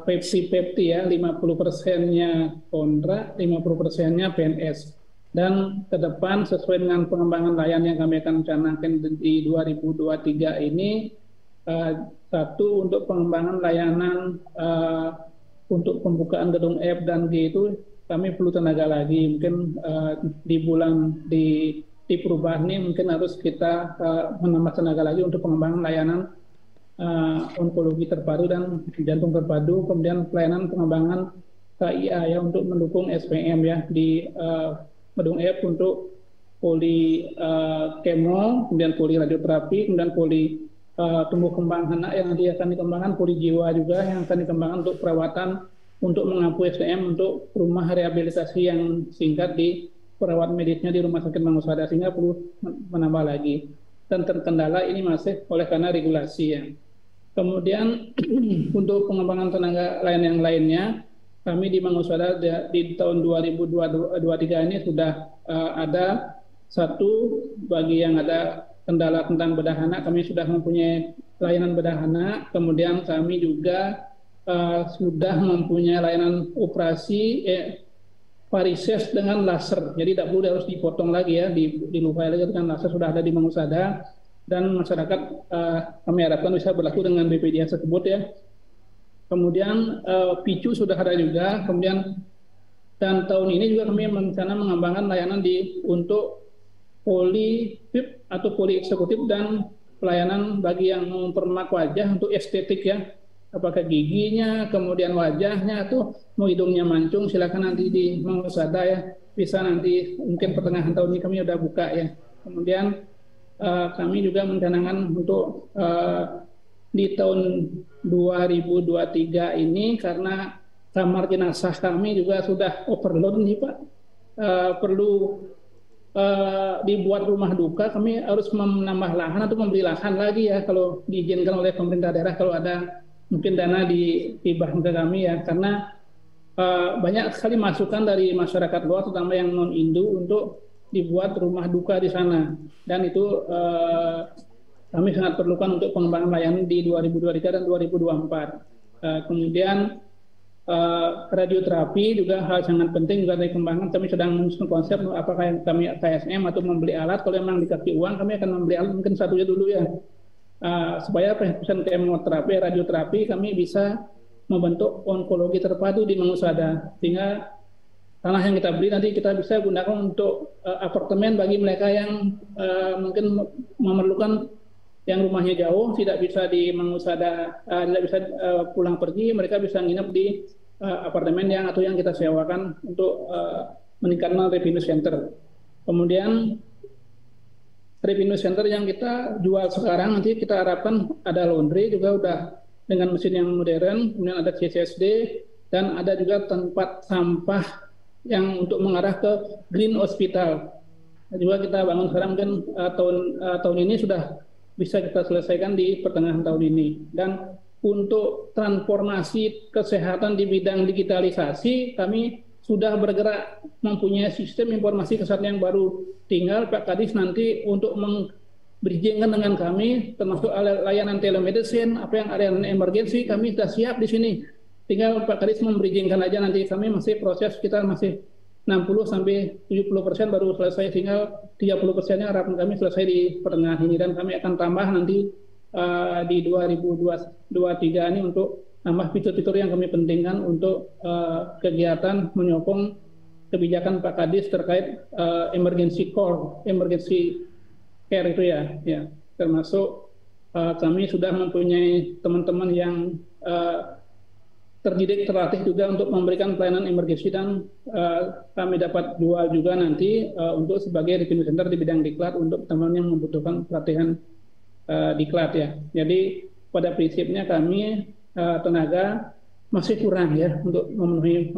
Pepti ya, 50%-nya kontrak, 50%-nya PNS. Dan ke depan sesuai dengan pengembangan layanan yang kami akan canangkan di 2023 ini, satu untuk pengembangan layanan untuk pembukaan gedung F dan G itu kami perlu tenaga lagi. Mungkin di bulan di perubahan ini mungkin harus kita menambah tenaga lagi untuk pengembangan layanan onkologi terpadu dan jantung terpadu, kemudian pelayanan pengembangan KIA ya untuk mendukung SPM ya di gedung F untuk poli kemo, kemudian poli radioterapi, kemudian poli tumbuh kembang anak yang nanti akan dikembangkan, poli jiwa juga yang akan dikembangkan untuk perawatan untuk mengampu SDM untuk rumah rehabilitasi yang singkat di perawat medisnya di Rumah Sakit Mangusada, sehingga perlu menambah lagi. Dan terkendala ini masih oleh karena regulasi ya. Kemudian untuk pengembangan tenaga lain yang lainnya, kami di Mangusada di tahun 2023 ini sudah ada satu bagi yang ada kendala tentang bedah anak, kami sudah mempunyai layanan bedah anak. Kemudian kami juga sudah mempunyai layanan operasi varises dengan laser, jadi tidak perlu harus dipotong lagi ya, dilukai lagi dengan laser, sudah ada di Mangusada. Dan masyarakat kami harapkan bisa berlaku dengan BPJS tersebut ya. Kemudian PICU sudah ada juga. Kemudian dan tahun ini juga kami merencana mengembangkan layanan untuk poli VIP atau poli eksekutif dan pelayanan bagi yang mempermak wajah untuk estetik ya. Apakah giginya, kemudian wajahnya, atau mau hidungnya mancung, silakan nanti di Mangusada ya. Bisa nanti mungkin pertengahan tahun ini kami udah buka ya. Kemudian kami juga mencanangkan untuk di tahun 2023 ini karena kamar jenazah kami juga sudah overload nih Pak, perlu dibuat rumah duka, kami harus menambah lahan atau membeli lahan lagi ya kalau diizinkan oleh pemerintah daerah, kalau ada mungkin dana dihibahkan ke kami ya, karena banyak sekali masukan dari masyarakat luar terutama yang non-Hindu untuk dibuat rumah duka di sana, dan itu kami sangat perlukan untuk pengembangan layanan di 2023 dan 2024. Kemudian radioterapi juga hal sangat penting juga dikembangkan. Kami sedang menyusun konsep apakah yang kami KSM atau membeli alat. Kalau memang dikasih uang kami akan membeli alat mungkin satunya dulu ya, supaya pasien kemoterapi, radioterapi kami bisa membentuk onkologi terpadu di Mangusada, sehingga tanah yang kita beli nanti kita bisa gunakan untuk apartemen bagi mereka yang mungkin memerlukan, yang rumahnya jauh, tidak bisa di Mangusada, tidak bisa pulang pergi, mereka bisa nginep di apartemen yang atau yang kita sewakan untuk meningkatkan revenue center. Kemudian revenue center yang kita jual sekarang nanti kita harapkan ada laundry juga udah dengan mesin yang modern, kemudian ada CCSD dan ada juga tempat sampah yang untuk mengarah ke Green Hospital. Juga kita bangun sekarang, mungkin tahun ini sudah bisa kita selesaikan di pertengahan tahun ini. Dan untuk transformasi kesehatan di bidang digitalisasi, kami sudah bergerak mempunyai sistem informasi kesehatan yang baru. Tinggal Pak Kadis nanti untuk bridgingkan dengan kami, termasuk layanan telemedicine, apa yang layanan emergensi, kami sudah siap di sini. Tinggal Pak Kadis membridgingkan aja, nanti kami masih proses, kita masih 60-70% baru selesai, tinggal 30%-nya harapan kami selesai di pertengahan ini, dan kami akan tambah nanti di 2023 ini untuk tambah fitur-fitur yang kami pentingkan untuk kegiatan menyokong kebijakan Pak Kadis terkait emergency care itu ya. Termasuk kami sudah mempunyai teman-teman yang terdidik, terlatih juga untuk memberikan pelayanan emergency, dan kami dapat jual juga nanti untuk sebagai revenue center di bidang diklat untuk teman-teman yang membutuhkan pelatihan diklat ya. Jadi pada prinsipnya kami tenaga masih kurang ya untuk memenuhi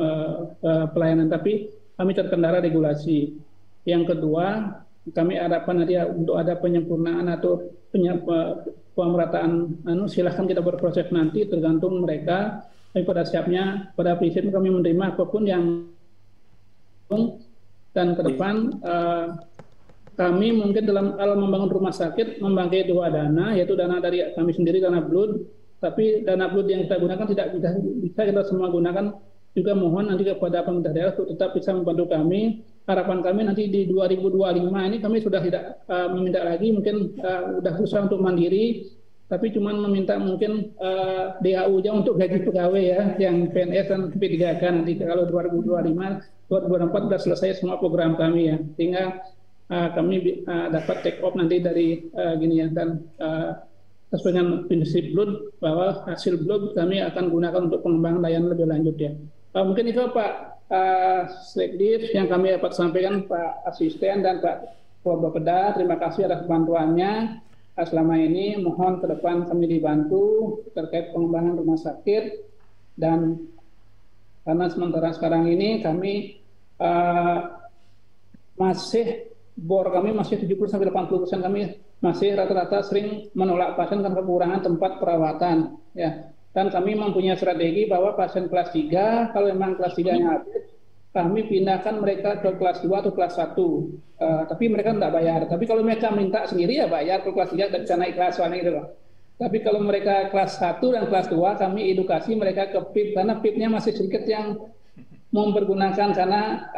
pelayanan, tapi kami terkendala regulasi. Yang kedua, kami harapkan nanti untuk ada penyempurnaan atau pemerataan, silahkan kita berproses nanti tergantung mereka. Tapi pada siapnya, pada prinsipnya kami menerima apapun yang dan ke depan kami mungkin dalam hal membangun rumah sakit membangkai dua dana, yaitu dana dari kami sendiri, dana blood. Tapi dana blood yang kita gunakan tidak bisa kita semua gunakan, juga mohon nanti kepada pemerintah daerah untuk tetap bisa membantu kami. Harapan kami nanti di 2025 ini kami sudah tidak meminta lagi, mungkin sudah susah untuk mandiri, tapi cuma meminta mungkin DAU-nya untuk gaji pegawai ya, yang PNS dan P3K. Nanti kalau 2025, 2024 sudah selesai semua program kami ya, sehingga kami dapat take off nanti dari gini ya, dan sesuai dengan prinsip blood, bahwa hasil blood kami akan gunakan untuk pengembangan layanan lebih lanjut ya. Mungkin itu Pak Sekdif yang kami dapat sampaikan, Pak Asisten dan Pak Bapeda. Terima kasih atas bantuannya selama ini. Mohon ke depan kami dibantu terkait pengembangan rumah sakit, dan karena sementara sekarang ini kami bor kami masih 70-80% kami masih rata-rata sering menolak pasien karena kekurangan tempat perawatan ya. Dan kami mempunyai strategi bahwa pasien kelas 3 kalau memang kelas 3-nya habis, kami pindahkan mereka ke kelas 2 atau kelas 1. Tapi mereka tidak bayar. Tapi kalau mereka minta sendiri ya bayar, ke kelas 3 dan bisa naik kelas soalnya gitu loh. Tapi kalau mereka kelas 1 dan kelas 2, kami edukasi mereka ke PIP, karena PIP-nya masih sedikit yang mempergunakan, karena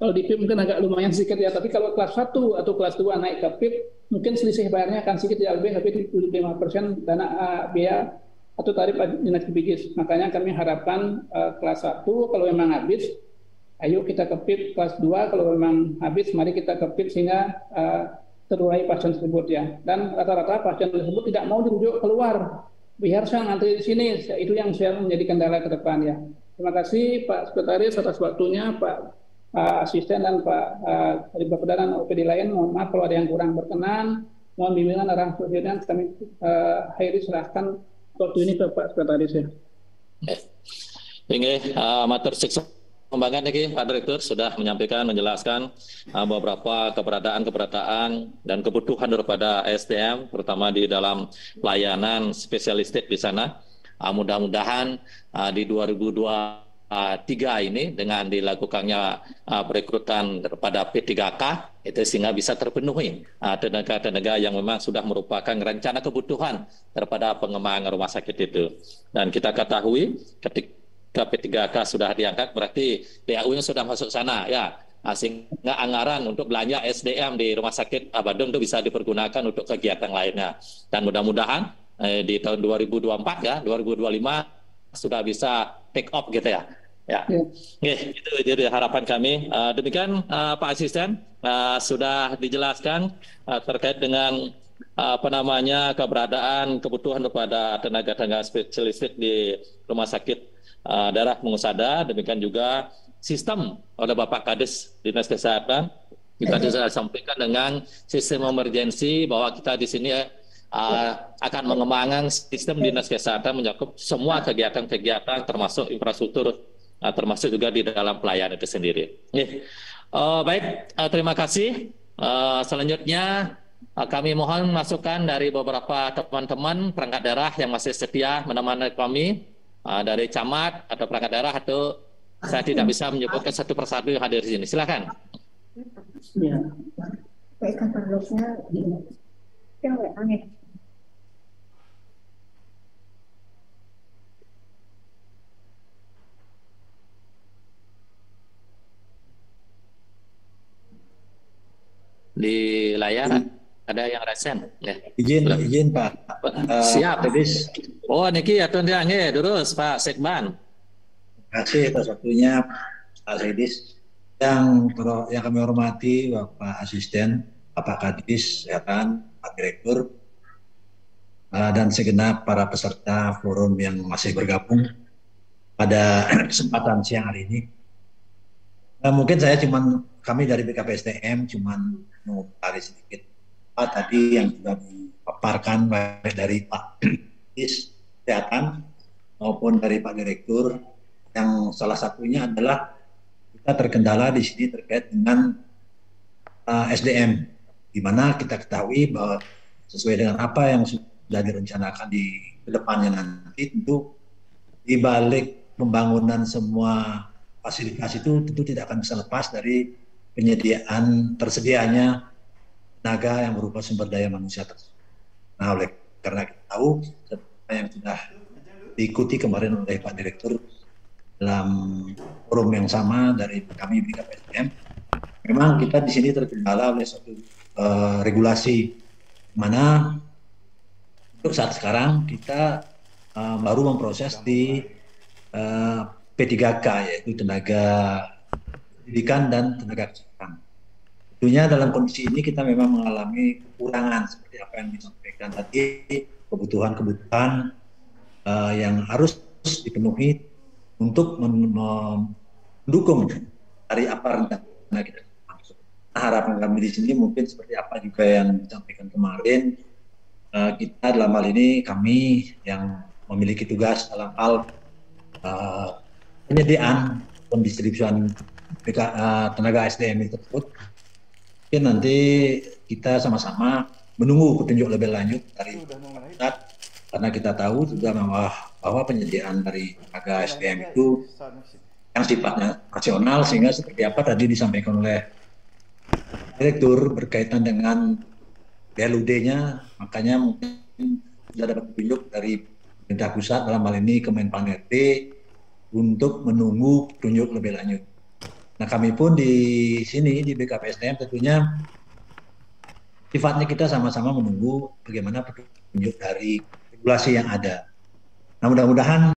kalau di PIP mungkin agak lumayan sedikit ya, tapi kalau kelas 1 atau kelas 2 naik ke PIP, mungkin selisih bayarnya akan sedikit ya, lebih 75% dana biaya atau tarif dinas BPJS. Makanya kami harapkan kelas 1 kalau memang habis, ayo kita ke PIP, kelas 2 kalau memang habis, mari kita ke PIP sehingga terurai pasien tersebut ya. Dan rata-rata pasien tersebut tidak mau dirujuk keluar, biar saya ngantri di sini, itu yang saya menjadi kendala ke depan ya. Terima kasih Pak Sekretaris atas waktunya, Pak Asisten dan Pak Bapeda dan OPD lain. Mohon maaf kalau ada yang kurang berkenan, mohon bimbingan arahan presiden. Kami akhiri serahkan waktu ini ke Pak Sekretaris ya. Ini matur siksa kembangan ini Pak Direktur sudah menyampaikan, menjelaskan beberapa keberadaan dan kebutuhan daripada SDM, terutama di dalam pelayanan spesialistik di sana. Mudah-mudahan di 2023 ini dengan dilakukannya perekrutan daripada P3K itu sehingga bisa terpenuhi tenaga-tenaga yang memang sudah merupakan rencana kebutuhan daripada pengembangan rumah sakit itu. Dan kita ketahui ketika P3K sudah diangkat berarti DAU-nya sudah masuk sana ya, sehingga anggaran untuk belanja SDM di rumah sakit Badung itu bisa dipergunakan untuk kegiatan lainnya. Dan mudah-mudahan di tahun 2024 ya, 2025 sudah bisa take off gitu ya. Ya, itu jadi harapan kami. Demikian Pak Asisten sudah dijelaskan terkait dengan keberadaan kebutuhan kepada tenaga-tenaga spesialistik di Rumah Sakit Daerah Mengusada. Demikian juga sistem oleh Bapak Kadis Dinas Kesehatan. Kita sudah sampaikan dengan sistem emergensi bahwa kita di sini akan mengembangkan sistem Dinas Kesehatan mencakup semua kegiatan-kegiatan termasuk infrastruktur, termasuk juga di dalam pelayanan itu sendiri. Baik, terima kasih. Selanjutnya kami mohon masukan dari beberapa teman-teman perangkat daerah yang masih setia menemani kami dari camat atau perangkat daerah atau saya tidak bisa menyebutkan satu persatu yang hadir di sini. Silakan. Ya. Baikkan parloknya di yang aneh. Di layar ada yang resen. Ya. Izin Pak. Siap. Tedis. Oh niki atau dia terus Pak Sekban. Terima kasih atas waktunya Pak Tedis. Yang kami hormati Bapak Asisten, Bapak Kadis, Pak Direktur, dan segenap para peserta forum yang masih bergabung pada kesempatan siang hari ini. Mungkin kami dari BKPSDM cuman mau tarik sedikit tadi yang sudah dipaparkan baik dari Pak Kadis Kesehatan maupun dari Pak Direktur, yang salah satunya adalah kita terkendala di sini terkait dengan SDM, di mana kita ketahui bahwa sesuai dengan apa yang sudah direncanakan di kedepannya nanti, tentu di balik pembangunan semua fasilitas itu tentu tidak akan bisa lepas dari tersedianya tenaga yang berupa sumber daya manusia tersebut. Nah, oleh karena kita tahu apa yang sudah diikuti kemarin oleh Pak Direktur dalam forum yang sama dari kami BKPSDM, memang kita di sini terkendala oleh suatu regulasi, mana untuk saat sekarang kita baru memproses di P3K, yaitu tenaga pendidikan dan tenaga kesehatan. Tentunya dalam kondisi ini kita memang mengalami kekurangan seperti apa yang disampaikan tadi, kebutuhan-kebutuhan yang harus dipenuhi untuk mendukung dari apa rencana kita. Nah, harapan kami di sini mungkin seperti apa juga yang disampaikan kemarin, kita dalam hal ini kami yang memiliki tugas dalam hal penyediaan pendistribusian tenaga SDM tersebut. Mungkin nanti kita sama-sama menunggu petunjuk lebih lanjut dari pusat, karena kita tahu juga bahwa penyediaan dari tenaga SDM itu yang sifatnya nasional, sehingga seperti apa tadi disampaikan oleh Direktur berkaitan dengan BLUD-nya, makanya mungkin sudah dapat petunjuk dari pemerintah pusat dalam hal ini Kemenpan-RB untuk menunggu petunjuk lebih lanjut. Nah, kami pun di sini di BKPSDM tentunya sifatnya kita sama-sama menunggu bagaimana petunjuk dari regulasi yang ada. Nah, mudah-mudahan